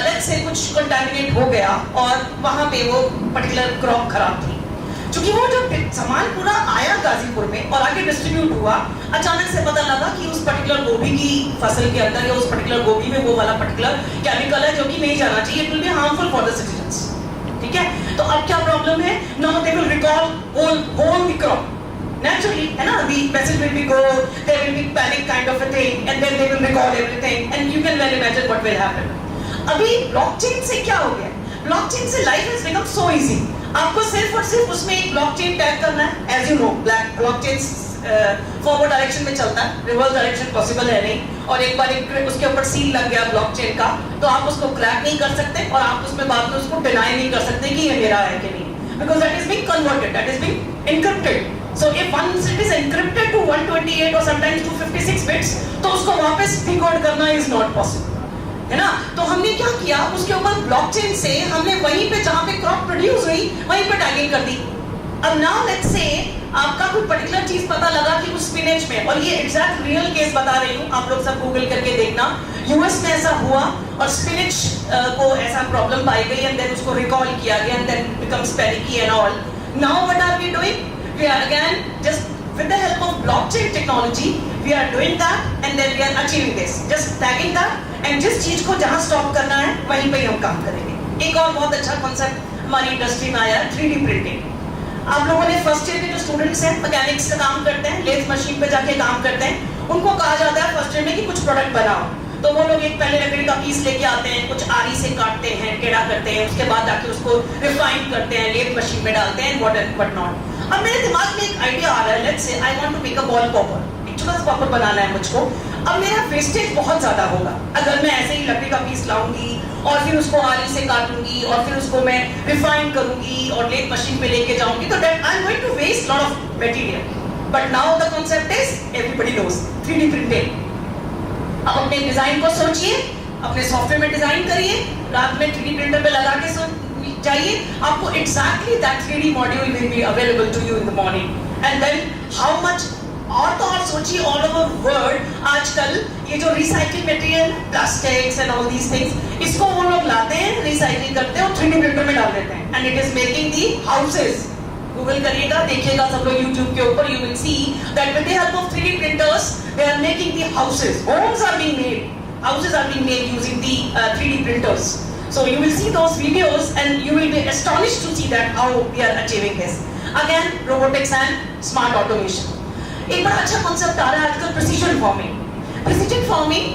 लेट्स से कुछ कंटामिनेट हो गया और वहां पे वो पर्टिकुलर क्रॉप खराब थी. क्योंकि वो जो सामान पूरा आया गाजीपुर में और आगे डिस्ट्रीब्यूट हुआ, अचानक से पता लगा कि उस पर्टिकुलर गोभी की फसल के अंदर या उस पर्टिकुलर गोभी में वो वाला पर्टिकुलर केमिकल है जो कि नहीं जाना चाहिए. It will be harmful for the citizens. ठीक है, तो अब क्या प्रॉब्लम है, now they will recall whole the crop. Naturally, है ना, the message will be go, there will be panic kind of a thing, and then they will recall everything, and you can well imagine what will happen. अभी blockchain से क्या हो गया? Blockchain से life has become so easy. आपको सिर्फ और सिर्फ उसमें एक ब्लॉकचेन टैग करना है. As you know, blockchain forward direction में चलता है, रिवर्स डायरेक्शन पॉसिबल है नहीं. और एक बार उसके ऊपर सील लग गया ब्लॉकचेन का, तो आप उसको क्रैक नहीं कर सकते और आप उसमें बाद में उसको डिनाई नहीं कर सकते कि ये मेरा है कि नहीं, because that is being converted, that is being encrypted. So if once it is encrypted to 128 or sometimes 256 bits, तो उसको वापस डिकोड करना is not possible, है ना. तो हमने क्या किया, उसके ऊपर ब्लॉकचेन से हमने वहीं पे जहाँ पे क्रॉप प्रोड्यूस हुई वहीं पे टैगिंग कर दी. अब नाउ लेट्स से आपका कोई पर्टिकुलर चीज पता लगा कि उस स्पिनच में, और ये एग्जैक्ट रियल केस बता रही हूँ, आप लोग सब गूगल करके देखना, यूएस में ऐसा हुआ और स्पिनच को ऐसा प्रॉब्लम पाई गई एंड देन उसको रिकॉल किया गया and then becomes panicky and all. Now what are we doing? We are again just with the help of blockchain technology, we are doing that and then we are achieving this. Just tagging that and जिस चीज को जहाँ stop करना है वहीं पे हम काम करेंगे. एक और बहुत अच्छा कॉन्सेप्ट हमारी इंडस्ट्री में आया है, 3D प्रिंटिंग. आप लोगों ने फर्स्ट ईयर के जो स्टूडेंट्स हैं, मैकेनिक्स का काम करते हैं, लेथ मशीन पे जाके काम करते हैं, उनको कहा जाता है फर्स्ट ईयर में कि कुछ प्रोडक्ट बनाओ. तो वो लोग एक पहले लकड़ी का पीस लेके आते हैं, कुछ आरी से काटते हैं, टेढ़ा करते हैं, उसके बाद जाके उसको रिफाइन करते हैं, लेथ मशीन में डालते हैं, व्हाट नॉट. अब मेरे दिमाग में एक आइडिया आ रहा है, let's say I want to make a ball popper, एक छोटा सा पॉपर बनाना है मुझको. अब मेरा वेस्टेज बहुत ज्यादा होगा अगर मैं ऐसे ही लकड़ी का पीस लाऊंगी और फिर उसको आरी से काटूंगी और फिर उसको मैं रिफाइन करूंगी और लेथ मशीन पे लेके जाऊंगी, तो that I am going to waste lot of material. But now the concept is everybody knows 3D printing. अब अपने डिजाइन को सोचिए, अपने सॉफ्टवेयर में डिजाइन करिए, रात में 3D प्रिंटर पे लगा के जाइए, आपको exactly that 3D module will be available to you in the morning. And then how much, और तो और सोचिए all over world आजकल ये जो recycling material, plastics and all these things, इसको वो लोग लाते हैं, recycle करते हैं और 3D प्रिंटर में डाल देते हैं. And it is making the houses. Google करिएगा, देखिएगा सब लोग YouTube के ऊपर, you will see that with the help of 3D printers, they are making the houses. Homes are being made. Houses are being made using the 3D printers. So you will see those videos and you will be astonished to see that how we are achieving this. Again, robotics and smart automation. एक बड़ा अच्छा concept आ रहा है आजकल, precision farming. Precision farming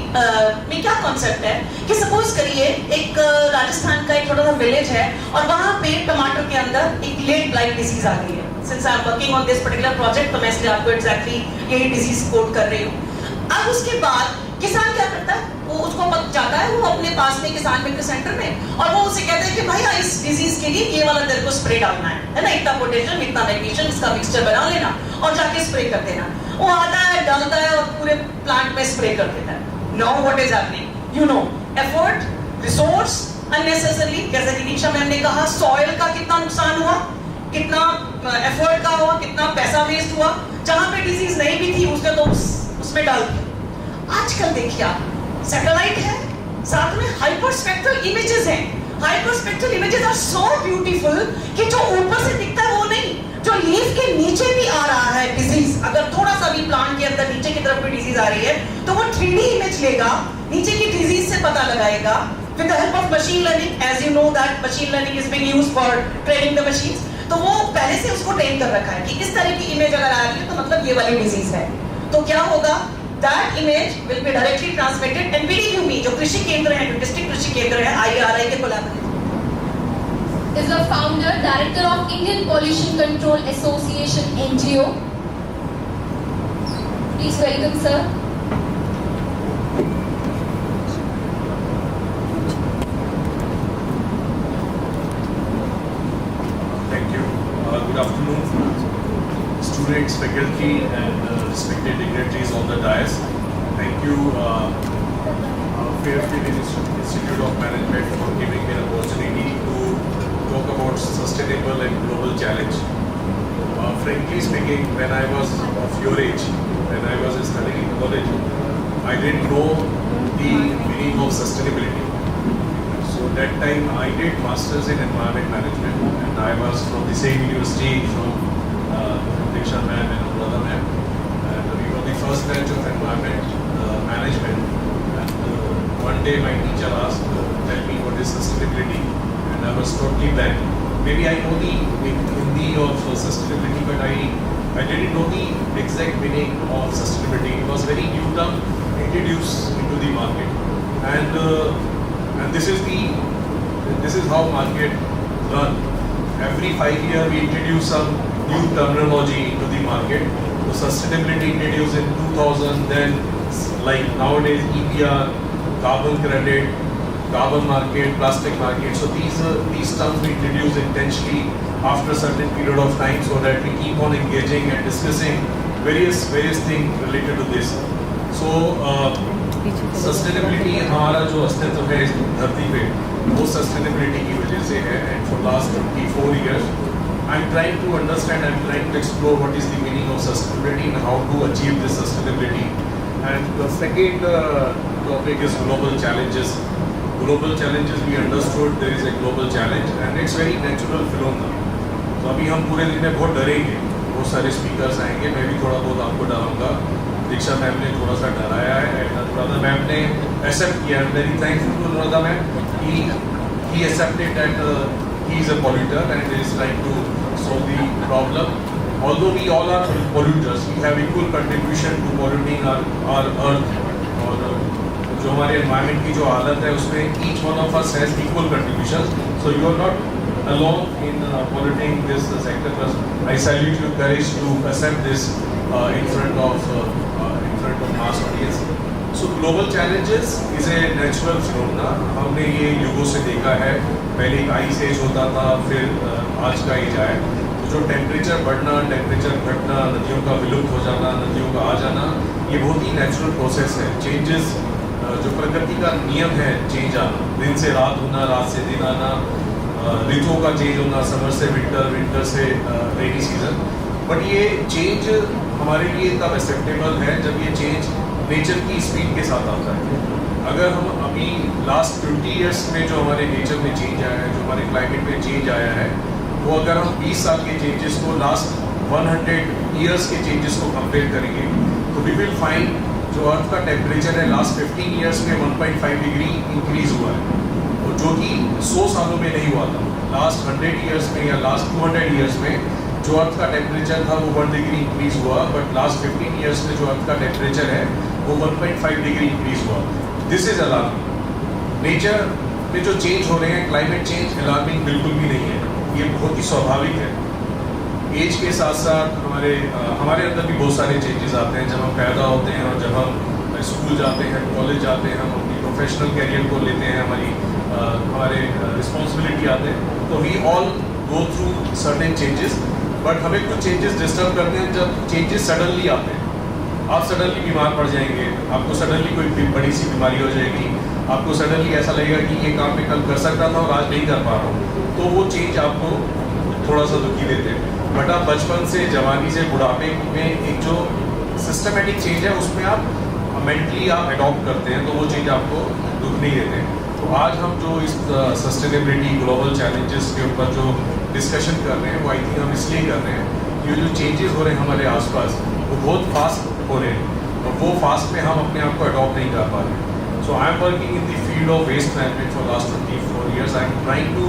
में क्या concept है कि suppose करिए एक राजस्थान का एक छोटा सा village है और वहाँ पे टमाटर के अंदर एक late blight disease आ गई है. Since I am working on this particular project, तो मैं इसलिए आपको exactly यही disease quote कर रही हूँ. अब उसके बाद किसान क्या करता है, वो उसको जाता है, वो अपने पास में किसान मिल्क सेंटर में, और वो उसे कहता है कि भाई इस डिजीज के लिए ये वाला तेरे को स्प्रे डालना है ना, इतना पोटेशियम इतना मैग्नीशियम इसका मिक्सचर बना लेना और जाके स्प्रे कर देना. वो आता है, डालता है और पूरे प्लांट में स्प्रे कर देता है. Now what is happening, you know, effort, resource unnecessarily, जैसे कि दीक्षा मैम ने कहा, सॉइल का कितना नुकसान हुआ, कितना एफर्ट का हुआ, कितना पैसा वेस्ट हुआ. जहाँ पे डिजीज नहीं भी थी उसने तो उसमें डाल दिया. आजकल देखिए आप, सैटेलाइट है, साथ में हाइपरस्पेक्ट्रल इमेजेस हैं। Hyperspectral images are so beautiful कि जो ऊपर से दिखता है वो नहीं, जो लीफ के नीचे भी आ रहा है डिजीज, अगर थोड़ा सा भी प्लांट के अंदर नीचे की तरफ कोई डिजीज आ रही है तो वो 3D इमेज लेगा, नीचे की डिजीज से पता लगाएगा with the help of machine learning. As you know that machine learning is being used for training the machines. तो वो पहले से उसको ट्रेन कर रखा है कि इस तरह की इमेज अगर आ रही है तो मतलब ये वाली डिजीज है। तो क्या होगा, that image will be directly transmitted and believe you me, जो कृषि केंद्र है, जो डिस्ट्रिक्ट कृषि केंद्र है, IRI के collaboration is the founder, director of Indian Pollution Control Association NGO. Please welcome sir. Thank you. Good afternoon, students, faculty, and respected dignitaries on the dais. Thank you, Fairfield Institute of Management, for giving me an opportunity to talk about sustainable and global challenge. Frankly speaking, when I was of your age, when I was studying in college, I didn't know the meaning of sustainability. So that time I did masters in environment management, and I was from the same university from Diksha ma'am and Anuradha ma'am, and we were the first batch of environment management. And one day my teacher asked, "Tell me what is sustainability?" And I was totally blank. Maybe I know the Hindi of sustainability, but I didn't know the exact meaning of sustainability. It was very new term introduced into the market, and this is how market run. Every 5 years we introduce some new terminology into the market. So sustainability introduced in 2000, then like nowadays EPR, carbon credit, carbon market, plastic market. So these terms we introduce intentionally after a certain period of time, so that we keep on engaging and discussing various things related to this. So sustainability हमारा जो अस्तित्व है इस धरती पे, वो sustainability की वजह से है। And for last 24 years I am trying to understand, I am trying to explore what is the meaning of sustainability and how to achieve this sustainability. And the second topic is global challenges. Global challenges we understood there is a global challenge and it's very natural phenomena. तो अभी हम पूरे दिन में बहुत डरेंगे, बहुत सारे speakers आएंगे, मैं भी थोड़ा बहुत आपको डराऊंगा। दीक्षा मैम ने थोड़ा सा डराया है, अनुराधा मैम ने एक्सेप्ट किया। I am very thankful to Anuradha ma'am, he accepted that he is a polluter and is trying to solve the problem. Although we all are polluters, we have equal contribution to polluting our earth. और जो हमारे environment की जो हालत है उसमें each one of us has equal contributions. So you are not alone in polluting this sector. But I salute your courage to accept this in front of mass audience. So global challenges is a natural phenomena. हमने ये युगों से देखा है, पहले एक ice as होता था, फिर आज का एज आया। तो जो टेम्परेचर बढ़ना, टेम्परेचर घटना, नदियों का विलुप्त हो जाना, नदियों का आ जाना, ये बहुत ही नेचुरल प्रोसेस है। चेंजेस जो प्रकृति का नियम है, चेंज आना, दिन से रात होना, रात से दिन आना, ऋतुओं का चेंज होना, समर से विंटर, विंटर से रेनी सीजन। बट ये चेंज हमारे लिए तब एक्सेप्टेबल है जब ये चेंज नेचर की स्पीड के साथ आता है। अगर हम अभी लास्ट 20 years में जो हमारे नेचर में चेंज आया है, जो हमारे क्लाइमेट में चेंज आया है, वो अगर हम 20 साल के चेंजेस को लास्ट 100 years के चेंजेस को कंपेयर करेंगे तो वी विल फाइंड जो अर्थ का टेम्परेचर है लास्ट 15 years में 1.5 डिग्री इंक्रीज हुआ है, और जो कि 100 सालों में नहीं हुआ था। लास्ट 100 years में या लास्ट 200 years में जो अर्थ का टेम्परेचर था वो 1 डिग्री इंक्रीज हुआ, बट लास्ट 15 years में जो अर्थ का टेम्परेचर है वो 1.5 डिग्री इंक्रीज हुआ। This is alarming. नेचर में जो चेंज हो रहे हैं, क्लाइमेट चेंज अलार्मिंग बिल्कुल भी नहीं है, ये बहुत ही स्वाभाविक है। एज के साथ साथ हमारे अंदर भी बहुत सारे चेंजेस आते हैं जब हम पैदा होते हैं, और जब हम स्कूल जाते हैं, कॉलेज जाते हैं, हम अपनी प्रोफेशनल कैरियर को लेते हैं, हमारे रिस्पॉन्सिबिलिटी आते हैं, तो we all go through certain changes. But हमें कुछ चेंजेस डिस्टर्ब करते हैं जब चेंजेस सडनली आते हैं। आप सडनली बीमार पड़ जाएंगे, आपको सडनली कोई बड़ी सी बीमारी हो जाएगी, आपको सडनली ऐसा लगेगा कि ये काम मैं कल कर सकता था और आज नहीं कर पा रहा हूँ, तो वो चेंज आपको थोड़ा सा दुखी देते हैं। बट आप बचपन से, जवानी से, बुढ़ापे में एक जो सिस्टमेटिक चेंज है उसमें आप मेंटली आप अडॉप्ट करते हैं तो वो चीज़ आपको दुख नहीं देते। तो आज हम जो इस सस्टेनेबिलिटी ग्लोबल चैलेंजेस के ऊपर जो डिस्कशन कर रहे हैं वो आई थिंक हम इसलिए कर रहे हैं कि जो चेंजेस हो रहे हैं हमारे आसपास वो बहुत फास्ट हो रहे हैं और वो फास्ट में हम अपने आप को अडॉप्ट नहीं कर पा रहे। So I am working in the field of waste management for last 24 years। I am trying to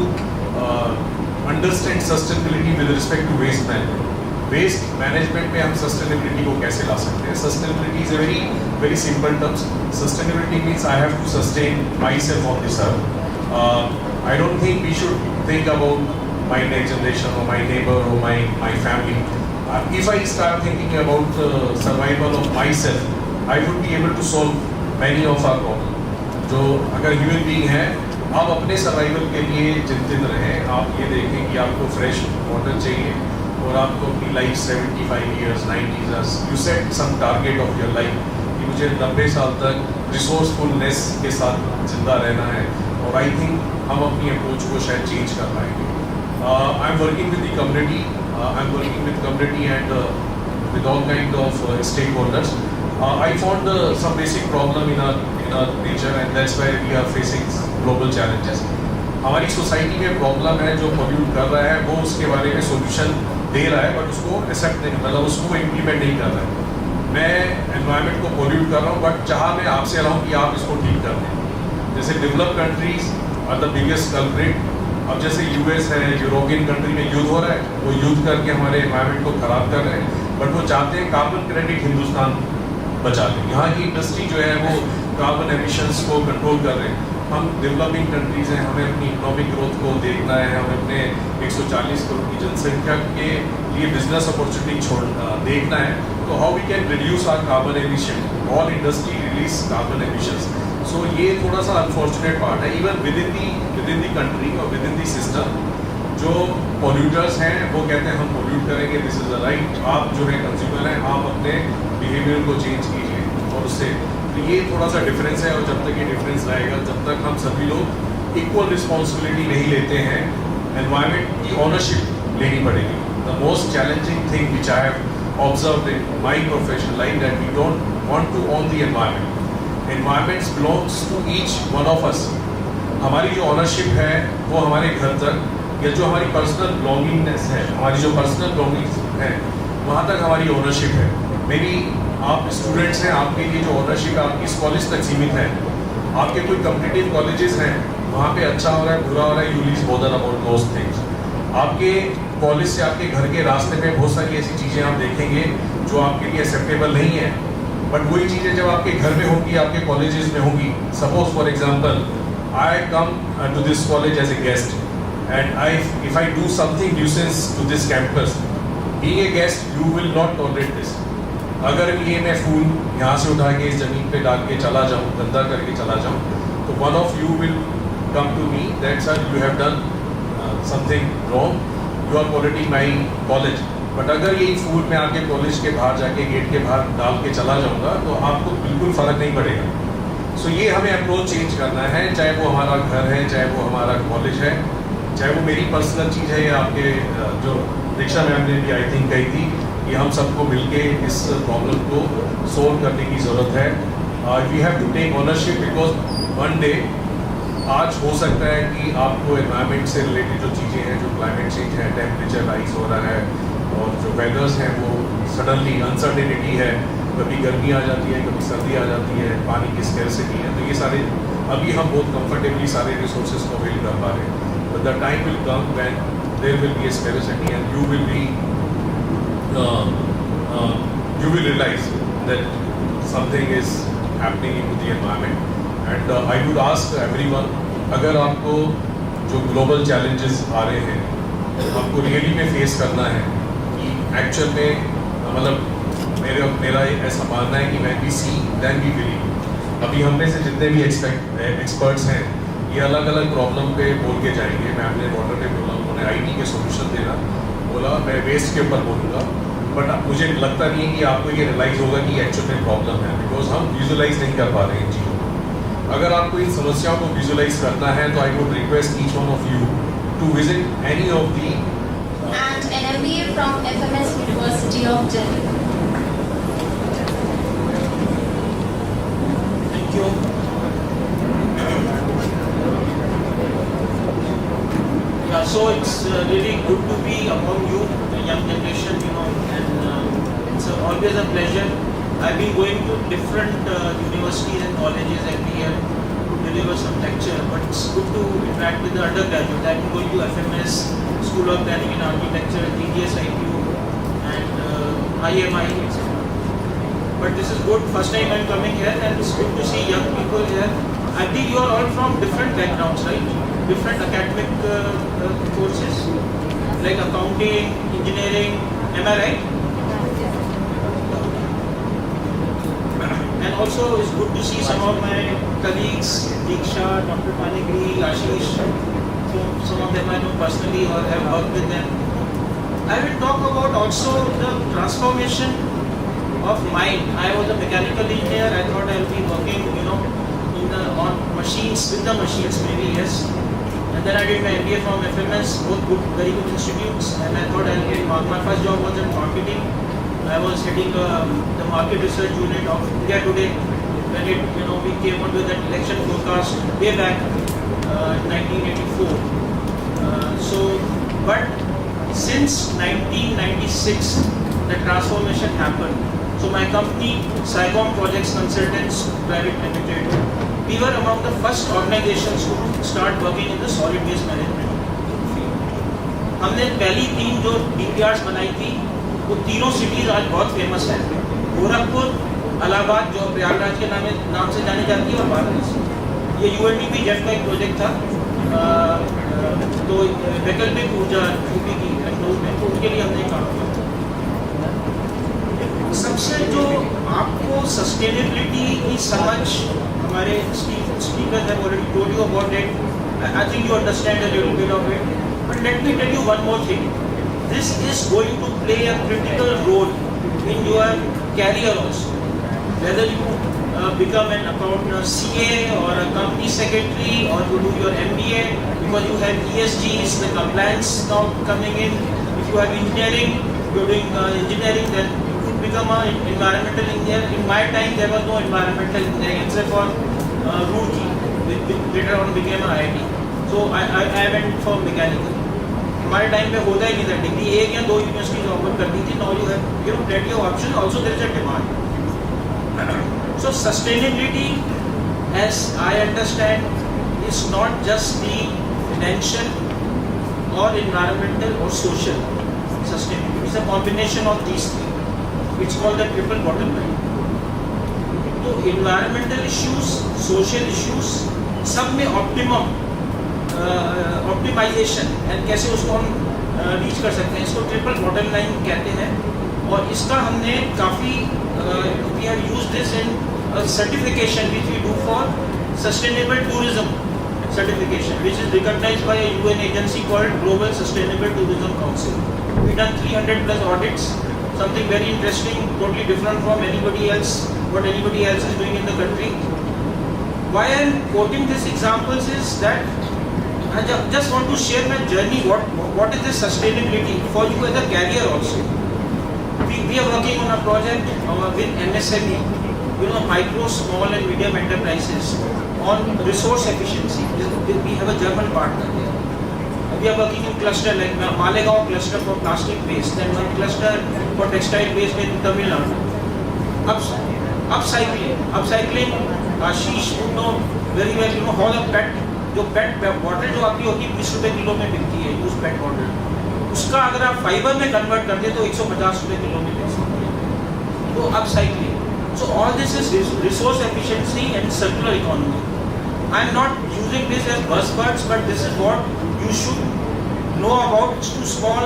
understand sustainability with respect to waste management. Waste management में हम सस्टेनेबिलिटी को कैसे ला सकते हैं? Sustainability is a very simple terms. Sustainability means I have to sustain myself on this earth. I don't think we should think about my next generation or my neighbor or my family. If I start thinking about survival of myself, I would be able to solve many of our problems. जो अगर human being है, आप अपने survival के लिए चिंतित रहें। आप ये देखें कि आपको फ्रेश वाटर चाहिए और आपको अपनी life 75 years 90 years you set some target of your life कि मुझे 90 साल तक रिसोर्सफुलनेस के साथ जिंदा रहना है। और आई थिंक हम अपनी अप्रोच को शायद चेंज कर पाएंगे। I'm working with the community. I'm working with community and with all kind of stakeholders. I found some basic problem in our nature, and that's why we are facing global challenges. हमारी society में problem है, जो pollute कर रहा है वो उसके बारे में सॉल्यूशन दे रहा है बट उसको एक्सेप्ट नहीं, मतलब उसको इम्प्लीमेंट नहीं कर रहा है। मैं एनवायरनमेंट को पोल्यूट कर रहा हूँ बट चाह मैं आपसे रहा हूँ कि आप इसको ठीक कर दें। जैसे develop countries are the biggest culprit. अब जैसे यूएस है, यूरोपियन कंट्री में युद्ध हो रहा है, वो युद्ध करके हमारे एनवायरनमेंट को खराब कर रहे हैं बट वो चाहते हैं कार्बन क्रेडिट हिंदुस्तान बचा लें। यहाँ की इंडस्ट्री जो है वो कार्बन एमिशंस को कंट्रोल कर रहे हैं। हम डेवलपिंग कंट्रीज हैं, हमें अपनी इकोनॉमिक ग्रोथ को देखना है, हमें अपने 140 करोड़ की जनसंख्या के लिए बिजनेस अपॉर्चुनिटी देखना है। तो how we can reduce our carbon emission, all industry release carbon emissions. So ये थोड़ा सा अनफॉर्चुनेट पार्ट है। Even within the country और विद इन दी सिस्टम जो पॉल्यूटर्स हैं वो कहते हैं हम पॉल्यूट करेंगे, दिस इज अ राइट। आप जो है कंज्यूमर हैं, आप अपने बिहेवियर को चेंज कीजिए और उससे तो ये थोड़ा सा डिफरेंस है। और जब तक ये डिफरेंस रहेगा, जब तक हम सभी लोग इक्वल रिस्पॉन्सिबिलिटी नहीं लेते हैं, एनवायरनमेंट की ऑनरशिप लेनी पड़ेगी। The most challenging thing which I have observed in my professional life that we don't want to own the environment. Environments belongs to each one of us. हमारी जो ownership है वो हमारे घर तक, या जो हमारी पर्सनल बिलोंगिंगनेस है, हमारी जो पर्सनल बिलोंगिंग्स है वहाँ तक हमारी ओनरशिप है। मे बी आप स्टूडेंट्स हैं, आपके लिए जो ओनरशिप है आपकी इस कॉलेज तक सीमित है। आपके कोई कॉम्पिटिटिव कॉलेजेस हैं, वहाँ पे अच्छा हो रहा है, बुरा हो रहा है, you lease bother about those things. आपके कॉलेज से आपके घर के रास्ते में बहुत सारी ऐसी चीज़ें आप देखेंगे जो आपके लिए एक्सेप्टेबल नहीं है, बट वही चीज़ें जब आपके घर में होंगी, आपके कॉलेजेस में होंगी। Suppose for example I come to this college as a guest and if I do something nuisance to this campus, being a guest, you will not tolerate this. अगर ये मैं फूल यहाँ से उठा के इस जमीन पे डाल के चला जाऊँ, गंदा करके चला जाऊँ, तो one of you will come to me that sir you have done something wrong, you are polluting my college. But अगर ये फूल मैं आपके कॉलेज के बाहर जाके गेट के बाहर डाल के चला जाऊँगा तो आपको बिल्कुल फ़र्क नहीं पड़ेगा। सो ये हमें अप्रोच चेंज करना है, चाहे वो हमारा घर है, चाहे वो हमारा कॉलेज है, चाहे वो मेरी पर्सनल चीज़ है या आपके जो दीक्षा मैम ने भी आई थिंक कही थी कि हम सबको मिलके इस प्रॉब्लम को सोल्व करने की ज़रूरत है। We have to take ownership because one day आज हो सकता है कि आपको एनवायरनमेंट से रिलेटेड जो चीज़ें हैं, जो क्लाइमेट चेंज है, टेम्परेचर राइज हो रहा है और जो वेदर्स हैं वो सडनली अनसर्टेनिटी है, कभी गर्मी आ जाती है, कभी सर्दी आ जाती है, पानी की स्कैरसिटी है, तो ये सारे अभी हम बहुत कंफर्टेबली सारे रिसोर्सेज को अवेल कर पा रहे हैं। But the time will come when there will be a scarcity and you will be you will realize that something is happening in the environment. And I would ask everyone, अगर आपको जो global challenges आ रहे हैं आपको really में face करना है कि एक्चुअल में मतलब मेरा ऐसा मानना है कि when we see then we believe। अभी हमने से जितने भी एक्सपर्ट्स हैं ये अलग अलग प्रॉब्लम पे बोल के जाएंगे। मैं अपने वाटर पे बोला, उन्होंने आईटी के सॉल्यूशन देना बोला, मैं वेस्ट के ऊपर बोलूँगा, बट मुझे लगता नहीं है कि आपको ये रियलाइज़ होगा कि एक्चुअल में प्रॉब्लम है, बिकॉज हम विजुलाइज नहीं कर पा रहे हैं इन चीज़ों को। अगर आपको इन समस्याओं को विजुलाइज करना है तो I would request each one of you to visit any of the and an MBA from FMS University of Delhi. really good to be among you, the young generation, and it's always a pleasure. I've been going to different universities and colleges every year to deliver some lecture, but it's good to interact with the undergraduates. I've been going to FMS, School of Planning and Architecture, TGS IPU, and IMI, etc. But this is good. First time I'm coming here, and it's good to see young people here. I think you are all from different backgrounds, right? Different academic courses, like accounting, engineering. Am I right? And also, it's good to see some of my colleagues, Diksha, Dr. Panigri, Ashish. So some of them I know personally or have worked with them. I will talk about also the transformation of mind. I was a mechanical engineer. I thought I will be working, on machines, with the machines maybe, yes. And then I did my MBA from FMS, both good, very good institutes. And I thought I'll get my first job was in marketing. I was heading the market research unit of India Today when we came out with that election forecast way back in 1984. But since 1996, the transformation happened. So my company, Saicom Projects Consultants Private Limited, we were among the first organizations to start working in the solid waste management field. हमने पहली 3 जो DPRs बनाई थी, वो तीनों cities आज बहुत famous है. गोरखपुर, इलाहाबाद जो प्रयागराज के नाम से जानी जाती है, और वाराणसी. ये UNDP जेट का एक प्रोजेक्ट था, तो वैकल्पिक ऊर्जा यूपी की लखनऊ में, तो उनके लिए हमने काम किया. सबसे जो आपको सस्टेनेबिलिटी की समझ, हमारे speaker have already told you about it. I think you understand a little bit of it. But let me tell you one more thing. This is going to play a critical role in your career also. Whether you become an accountant, CA, or a company secretary, or you do your MBA, because you have ESGs, the compliance now coming in. If you have engineering, you're doing engineering, then become an environmental engineer. In my time, there was no environmental engineering except for Roorkee, which later on became an IIT. So I went for mechanical. हमारे time पे होता ही नहीं था, degree 1 या 2 universities offer करती थी. Now you have plenty of options. Also there is a demand. So sustainability, as I understand, is not just the financial or environmental or social sustainability. It's a combination of these three. It's called the triple bottom line. तो environmental issues, social issues, सब में optimisation and कैसे उसको हम reach कर सकते हैं, इसको ट्रिपल बॉटम लाइन कहते हैं. और इसका हमने काफ़ी we have used this in certification which we do for sustainable tourism certification, which is recognized by a UN agency called Global Sustainable Tourism Council. We've done 300 plus audits, something very interesting, totally different from anybody else, what anybody else is doing in the country. Why I'm quoting these examples is that I just want to share my journey, what is this sustainability for you as a career also. We are working on a project with MSME, micro, small and medium enterprises, on resource efficiency. We have a German partner there. We are working in cluster like Malegaon cluster for plastic waste, then one cluster for textile waste in Tamil Nadu. Upcycling. Ashish, very well, how the PET, जो PET bottle जो आपकी होती है 20 रुपए kilo में बिकती है, use PET bottle, उसका अगर आप फाइबर में कन्वर्ट कर दे तो 150 रुपए किलो में बिक सकती है. तो upcycling. So all this is resource efficiency and circular economy. I am not using this as buzzwords, but this is what you should know about. It's too small,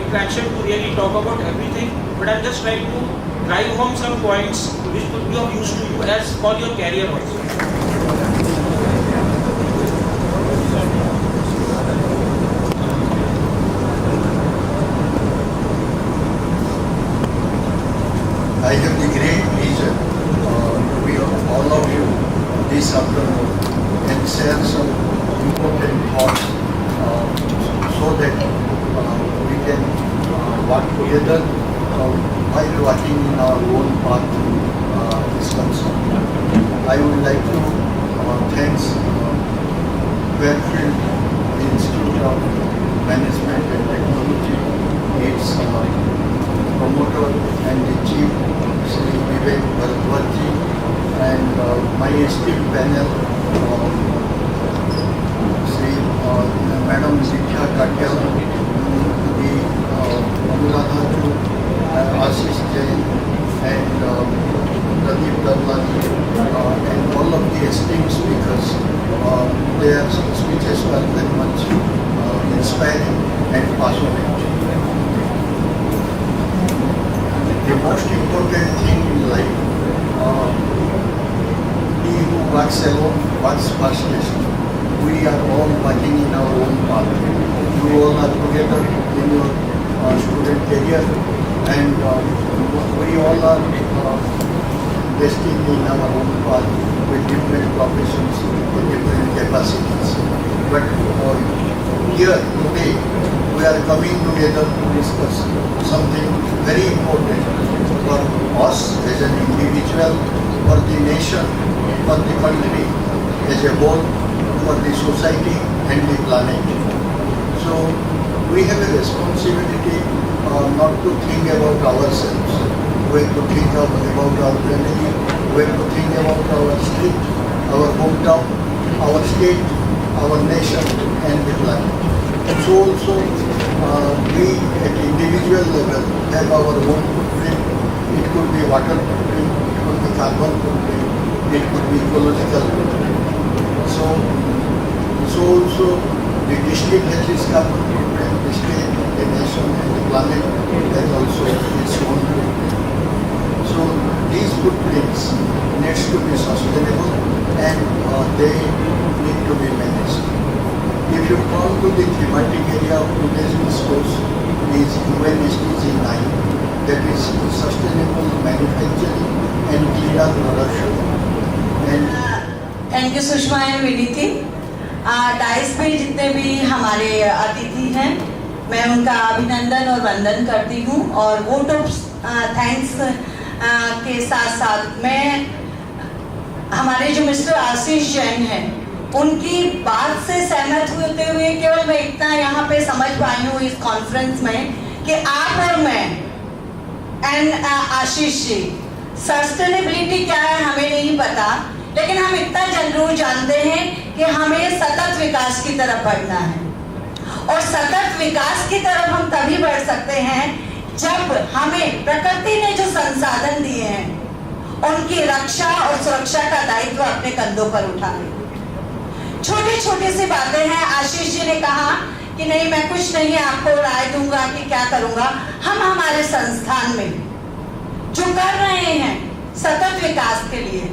interaction to really talk about everything. But I'm just trying to drive home some points which could be of use to you as for your career also. I have the great pleasure with all of you this afternoon and share some important thoughts so that we can work together while working in our own path is concerned. I would like to thank Fairfield Institute of Management and Technology, its promoter and the chief, Sri Vivek Bharadwaj, and my esteemed panel, Sri Madam Zitya Katyal, the Anuradha Ju, Ashish Jain, and Pradeep Dalwani, and all of the esteemed speakers. Their speeches were very much inspiring and passionate. The most important thing in life, he who works alone works fastest. We are all working in our own path. You all are together in your student career, and we all are destined in our own path with different professions, with different capacities. But here today, we are coming together to discuss something very important for us as an individual, for the nation, for the country as a whole, for the society and the planet. So we have a responsibility not to think about ourselves. We have to think about our family. We have to think about our street, our hometown, our state, our nation and the planet. So also we at individual level have our own footprint. It could be water footprint, it could be carbon footprint, it could be ecological footprint. So also the district has its carbon footprint, the state, the nation and the planet has also its own footprint. So these footprints needs to be sustainable and they need to be managed. If you come to the thematic area of today's discourse is UN SDG 9, that is sustainable manufacturing and cleaner production. And thank you Sushma and Viniti. Dais पे जितने भी हमारे अतिथि हैं, मैं उनका अभिनंदन और वंदन करती हूँ और वोट ऑफ थैंक्स के साथ साथ मैं हमारे जो मिस्टर आशीष जैन हैं उनकी बात से सहमत होते हुए केवल मैं इतना यहाँ पे समझ पाई हूँ इस कॉन्फ्रेंस में कि आप और मैं एंड आशीष जी, सस्टेनेबिलिटी क्या है हमें नहीं पता, लेकिन हम इतना जरूर जानते हैं कि हमें सतत विकास की तरफ बढ़ना है और सतत विकास की तरफ हम तभी बढ़ सकते हैं जब हमें प्रकृति ने जो संसाधन दिए हैं उनकी रक्षा और सुरक्षा का दायित्व अपने कंधों पर उठाएं। छोटी छोटी सी बातें हैं। आशीष जी ने कहा कि नहीं मैं कुछ नहीं आपको राय दूंगा कि क्या करूंगा। हम हमारे संस्थान में जो कर रहे हैं सतत विकास के लिए,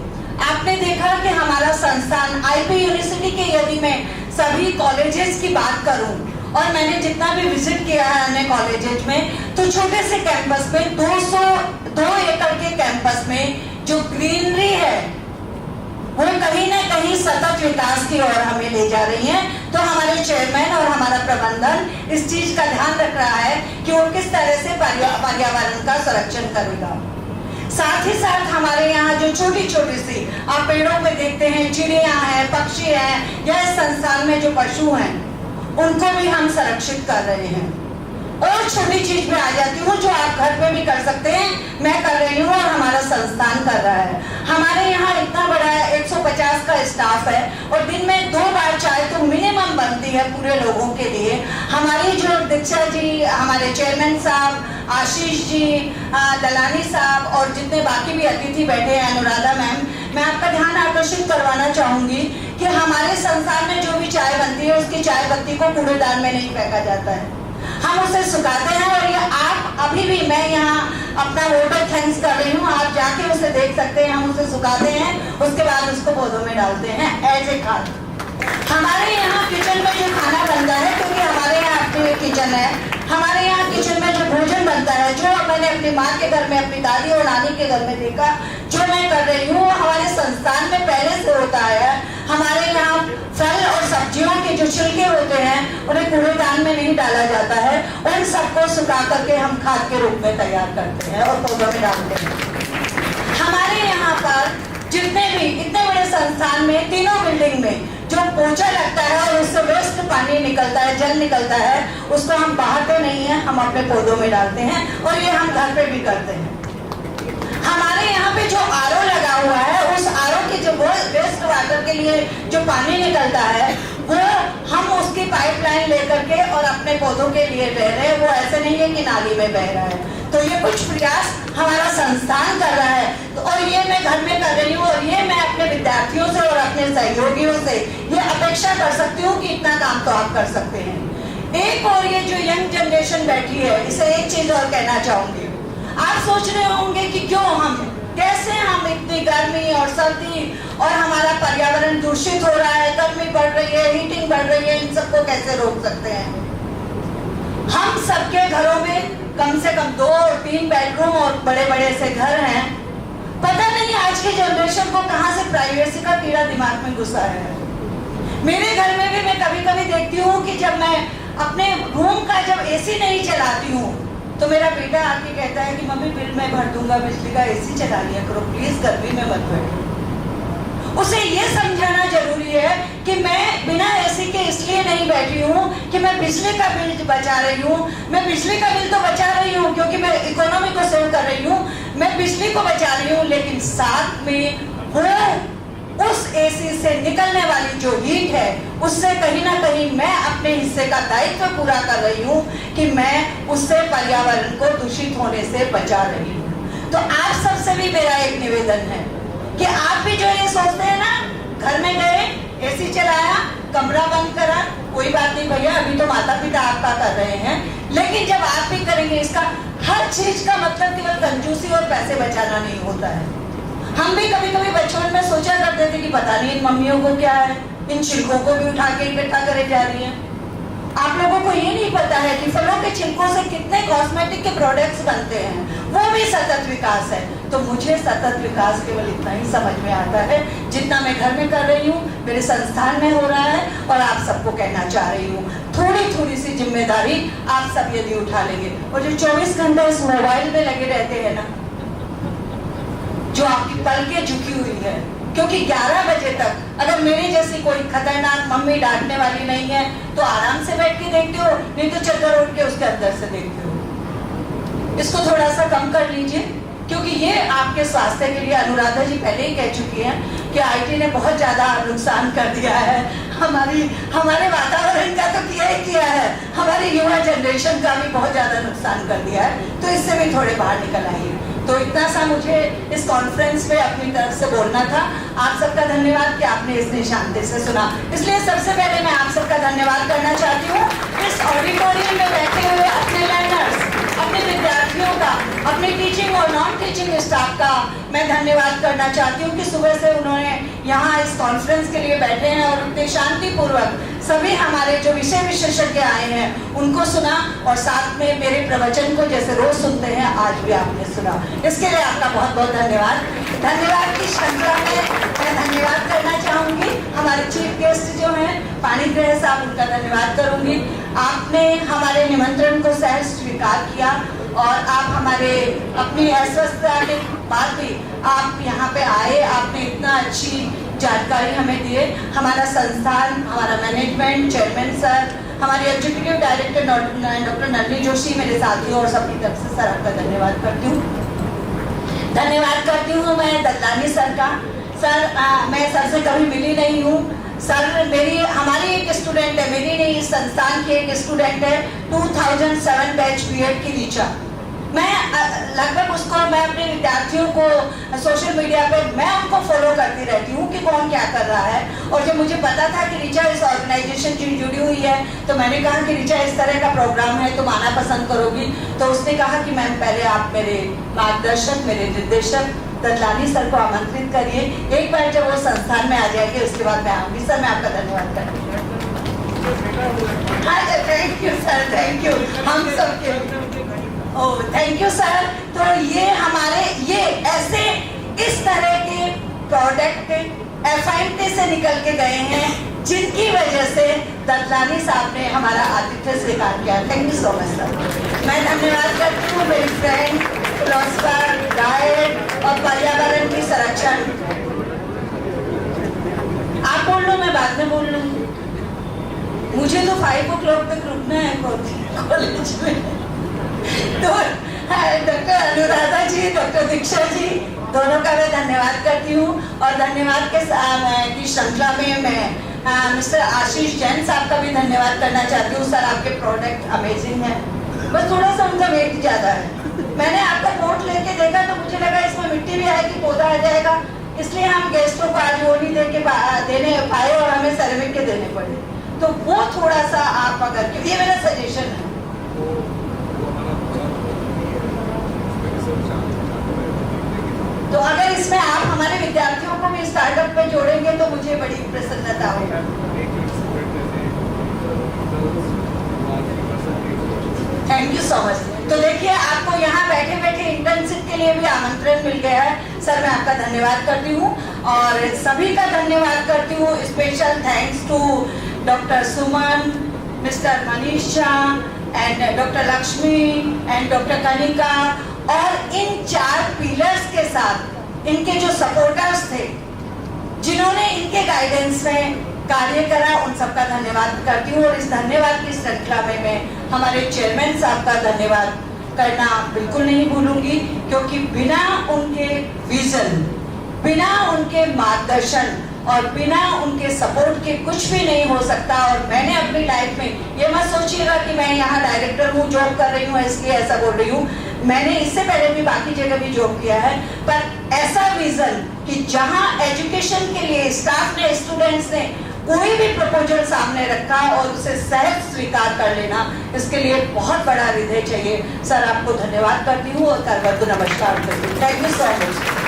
आपने देखा कि हमारा संस्थान आईपी यूनिवर्सिटी के यदि मैं सभी कॉलेजेस की बात करूं और मैंने जितना भी विजिट किया है अन्य कॉलेजेस में, तो छोटे से कैंपस में 2 एकड़ के कैंपस में जो ग्रीनरी है वो कहीं ना कहीं सतत विकास की ओर हमें ले जा रही है। तो हमारे चेयरमैन और हमारा प्रबंधन इस चीज का ध्यान रख रहा है कि वो किस तरह से पर्यावरण का संरक्षण करेगा। साथ ही साथ हमारे यहाँ जो छोटी छोटी सी आप पेड़ों में देखते हैं, चिड़िया हैं, पक्षी हैं या इस संस्थान में जो पशु हैं उनको भी हम संरक्षित कर रहे हैं। और छोटी चीज में आ जाती हूँ जो आप घर पे भी कर सकते हैं, मैं कर रही हूँ और हमारा संस्थान कर रहा है। हमारे यहाँ इतना बड़ा 150 का स्टाफ है और दिन में 2 बार चाय तो मिनिमम बनती है पूरे लोगों के लिए। हमारी जो दीक्षा जी, हमारे चेयरमैन साहब, आशीष जी, दलानी साहब और जितने बाकी भी अतिथि बैठे हैं, अनुराधा मैम, मैं आपका ध्यान आकर्षित करवाना चाहूंगी कि हमारे संस्थान में जो भी चाय बनती है उसकी चाय पत्ती को कूड़ेदान में नहीं फेंका जाता है, हम उसे सुखाते हैं। और ये आप अभी भी, मैं यहाँ अपना वोट ऑफ थैंक्स कर रही हूँ, आप जाके उसे देख सकते हैं। हम उसे सुखाते हैं, उसके बाद उसको पौधों में डालते हैं एज ए खाद। हमारे यहाँ किचन में जो खाना बनता है, क्योंकि हमारे यहाँ अपनी किचन है, हमारे यहाँ किचन में जो भोजन बनता है, जो मैंने अपनी माँ के घर में, अपनी दादी और नानी के घर में देखा, जो मैं कर रही हूँ, हमारे संस्थान में पहले से होता है। हमारे यहाँ फल और सब्जियों के जो छिलके होते हैं उन्हें कूड़ेदान में नहीं डाला जाता है, उन सबको सुखा करके हम खाद के रूप में तैयार करते हैं और पौधों में डालते हैं। हमारे यहाँ पर जितने भी इतने बड़े संस्थान में तीनों बिल्डिंग में जो जो पोछा लगता है और उससे वेस्ट पानी निकलता है, जल निकलता है, उसको हम बहाते नहीं हैं, हम अपने पौधों में डालते हैं और ये हम घर पे भी करते हैं। हमारे यहाँ पे जो आरओ लगा हुआ है, उस आरओ के जो वेस्ट वाटर के लिए जो पानी निकलता है, वो हम उसकी पाइपलाइन लेकर के और अपने पौधों के लिए दे रहे हैं। वो ऐसे नहीं है कि नाली में बह रहा है। तो ये कुछ प्रयास हमारा संस्थान कर रहा है, तो और ये मैं घर में कर रही हूँ और ये मैं अपने विद्यार्थियों से और अपने सहयोगियों से ये अपेक्षा कर सकती हूँ कि इतना काम तो आप कर सकते हैं। एक और ये जो यंग जनरेशन बैठी है, इसे एक चीज और कहना चाहूंगी। आप सोच रहे होंगे कि क्यों कैसे हम इतनी गर्मी और सर्दी और हमारा पर्यावरण दूषित हो रहा है, गर्मी बढ़ रही है, हीटिंग बढ़ रही है, इन सबको कैसे रोक सकते हैं। हम सबके घरों में कम से कम 2 और 3 बेडरूम और बड़े बड़े से घर हैं। पता नहीं आज की जनरेशन को कहां से प्राइवेसी का कीड़ा दिमाग में घुसा है। मेरे घर में भी मैं कभी कभी देखती हूँ कि जब मैं अपने रूम का जब एसी नहीं चलाती हूँ तो मेरा बेटा आके कहता है कि मम्मी बिल मैं भर दूंगा, बिजली का एसी चला लिया करो प्लीज, गर्मी में मत बैठो। उसे ये समझाना जरूरी है कि मैं बिना एसी के इसलिए नहीं बैठी हूँ कि मैं बिजली का बिल बचा रही हूँ। मैं बिजली का बिल तो बचा रही हूँ क्योंकि मैं इकोनॉमी को सेव कर रही हूँ, मैं बिजली को बचा रही हूँ, लेकिन साथ में वो उस एसी से निकलने वाली जो हीट है उससे कहीं ना कहीं मैं अपने हिस्से का दायित्व पूरा कर रही हूँ कि मैं उससे पर्यावरण को दूषित होने से बचा रही हूँ। तो आप सबसे भी मेरा एक निवेदन है कि आप भी जो ये सोचते हैं ना, घर में गए, एसी चलाया, कमरा बंद करा, कोई बात नहीं भैया, अभी तो माता पिता आपका कर रहे हैं, लेकिन जब आप भी करेंगे, इसका हर चीज का मतलब केवल कंजूसी और पैसे बचाना नहीं होता है। हम भी कभी कभी बचपन में सोचा करते थे कि पता नहीं इन मम्मियों को क्या है, इन छिलकों को भी उठा के इकट्ठा करे जा रही हैं। आप लोगों को ये नहीं पता है कि फलों के छिलकों से कितने कॉस्मेटिक के प्रोडक्ट्स बनते हैं, वो भी सतत विकास है। तो मुझे सतत विकास केवल इतना ही समझ में आता है जितना मैं घर में कर रही हूँ, मेरे संस्थान में हो रहा है और आप सबको कहना चाह रही हूँ। थोड़ी थोड़ी सी जिम्मेदारी आप सब यदि उठा लेंगे, और जो 24 घंटे इस मोबाइल में लगे रहते हैं ना, जो आपकी पलकें झुकी हुई है, क्योंकि 11 बजे तक अगर मेरी जैसी कोई खतरनाक मम्मी डांटने वाली नहीं है तो आराम से बैठ के देखते हो, नहीं तो चद्दर उठ के उसके अंदर से देखते हो। इसको थोड़ा सा कम कर लीजिए, क्योंकि ये आपके स्वास्थ्य के लिए, अनुराधा जी पहले ही कह चुकी हैं कि आईटी ने बहुत ज्यादा नुकसान कर दिया है, हमारे वातावरण का तो किया ही किया है, हमारी युवा जनरेशन का भी बहुत ज्यादा नुकसान कर दिया है। तो इससे भी थोड़े बाहर निकल आइए। तो इतना सा मुझे इस कॉन्फ्रेंस में अपनी तरफ से बोलना था। आप सबका धन्यवाद कि आपने इतनी शांति से सुना। इसलिए सबसे पहले मैं आप सबका धन्यवाद करना चाहती हूँ इस ऑडिटोरियम में बैठे हुए अपने लर्नर्स, अपने विद्यार्थियों का, अपने टीचिंग और नॉन टीचिंग स्टाफ का मैं धन्यवाद करना चाहती हूँ कि सुबह से उन्होंने यहाँ इस कॉन्फ्रेंस के लिए बैठे हैं और उतने शांतिपूर्वक सभी हमारे जो विषय विशेषज्ञ आए हैं उनको सुना, और साथ में मेरे प्रवचन को जैसे रोज सुनते हैं आज भी आपने सुना। इसके लिए आपका बहुत बहुत धन्यवाद। धन्यवाद की श्रृंखला में मैं धन्यवाद करना चाहूंगी हमारे चीफ गेस्ट जो हैं पाणिग्रह साहब, उनका धन्यवाद करूंगी। आपने हमारे निमंत्रण को सहर्ष स्वीकार किया और आप हमारे अपनी अस्वस्थता के बाद भी आप यहाँ पे आए, आपने इतना अच्छी जानकारी हमें दिए। हमारा संस्थान, हमारा मैनेजमेंट, चेयरमैन सर, हमारे executive director doctor Nalini Joshi, मेरे साथियों और सबकी तरफ से सर आपका धन्यवाद करती हूँ। धन्यवाद करती हूँ मैं दत्लानी सर का। सर मैं सर से कभी मिली नहीं हूँ। सर हमारी एक स्टूडेंट है, मेरी नहीं, इस संस्थान की एक स्टूडेंट है, 2007 बैच बीएड की रीचा। मैं लगभग उसको, मैं अपने विद्यार्थियों को सोशल मीडिया पे मैं उनको फॉलो करती रहती हूँ कि कौन क्या कर रहा है। और जब मुझे पता था कि रीचा इस ऑर्गेनाइजेशन से जुड़ी हुई है तो मैंने कहा कि रीचा इस तरह का प्रोग्राम है तुम आना पसंद करोगी? तो उसने कहा कि मैम पहले आप मेरे मार्गदर्शक, मेरे निर्देशक दत्लानी सर को आमंत्रित करिए, एक बार जब वो संस्थान में आ जाएंगे उसके बाद मैं आऊंगी। सर मैं आपका धन्यवाद करती हूँ। हाँ thank you sir, thank you हम सबके। Oh thank you sir. तो ये हमारे ये ऐसे इस तरह के प्रोडक्ट एफआईटी से निकल के गए हैं जिनकी वजह से दत्लानी साहब ने हमारा आतिथ्य स्वीकार किया। Thank you so much sir. मैं धन्यवाद करती हूँ मेरी फ्रेंड फिलोसफर, गाइड और पर्यावरण की संरक्षण। आप आप बोल लो, मैं बाद में बोल लूँगी। मुझे तो 5 o'clock तक रुकना है कॉलेज में। तो डॉक्टर अनुराधा जी, डॉक्टर दीक्षा जी, दोनों का मैं धन्यवाद करती हूँ। और धन्यवाद की श्रृंखला में मैं मिस्टर आशीष जैन साहब का भी धन्यवाद करना चाहती हूँ। सर, आपके प्रोडक्ट अमेजिंग है, बस थोड़ा सा उनका वेट ज़्यादा है। मैंने आपका नोट लेके देखा तो मुझे लगा इसमें मिट्टी भी आएगी, पौधा आ जाएगा, इसलिए हम गेस्टों को आज वो नहीं देने पाए और हमें सेरेमिक के देने पड़े। तो वो थोड़ा सा आप अगर, क्योंकि ये मेरा सजेशन है। तो अगर इसमें आप हमारे विद्यार्थियों को भी स्टार्टअप में जोड़ेंगे तो मुझे बड़ी प्रसन्नता होगी। Thank you so much. तो देखिए, आपको यहाँ बैठे बैठे इंटर्नशिप के लिए भी आमंत्रण मिल गया है। सर, मैं आपका धन्यवाद करती हूँ और सभी का धन्यवाद करती हूँ। Special thanks to doctor Suman, mister Manish and doctor Lakshmi and doctor Kanika, और इन 4 पिलर्स के साथ इनके जो सपोर्टर्स थे जिन्होंने इनके गाइडेंस में कार्य करा, उन सबका धन्यवाद करती हूँ। और इस धन्यवाद की श्रृंखला में मैं हमारे चेयरमैन साहब का धन्यवाद करना बिल्कुल नहीं भूलूंगी, क्योंकि बिना उनके विजन, बिना उनके मार्गदर्शन और बिना उनके सपोर्ट के कुछ भी नहीं हो सकता। और मैंने अपनी लाइफ में, ये मत सोचिएगा कि मैं यहाँ डायरेक्टर हूँ, जॉब कर रही हूँ इसलिए ऐसा बोल रही हूँ, मैंने इससे पहले भी बाकी जगह भी जॉब किया है, पर ऐसा विजन कि जहाँ एजुकेशन के लिए स्टाफ ने, स्टूडेंट्स ने कोई भी प्रपोजल सामने रखा और उसे सहज स्वीकार कर लेना, इसके लिए बहुत बड़ा हृदय चाहिए। सर, आपको धन्यवाद करती हूँ और करवत नमस्कार करती हूँ। Thank you so much.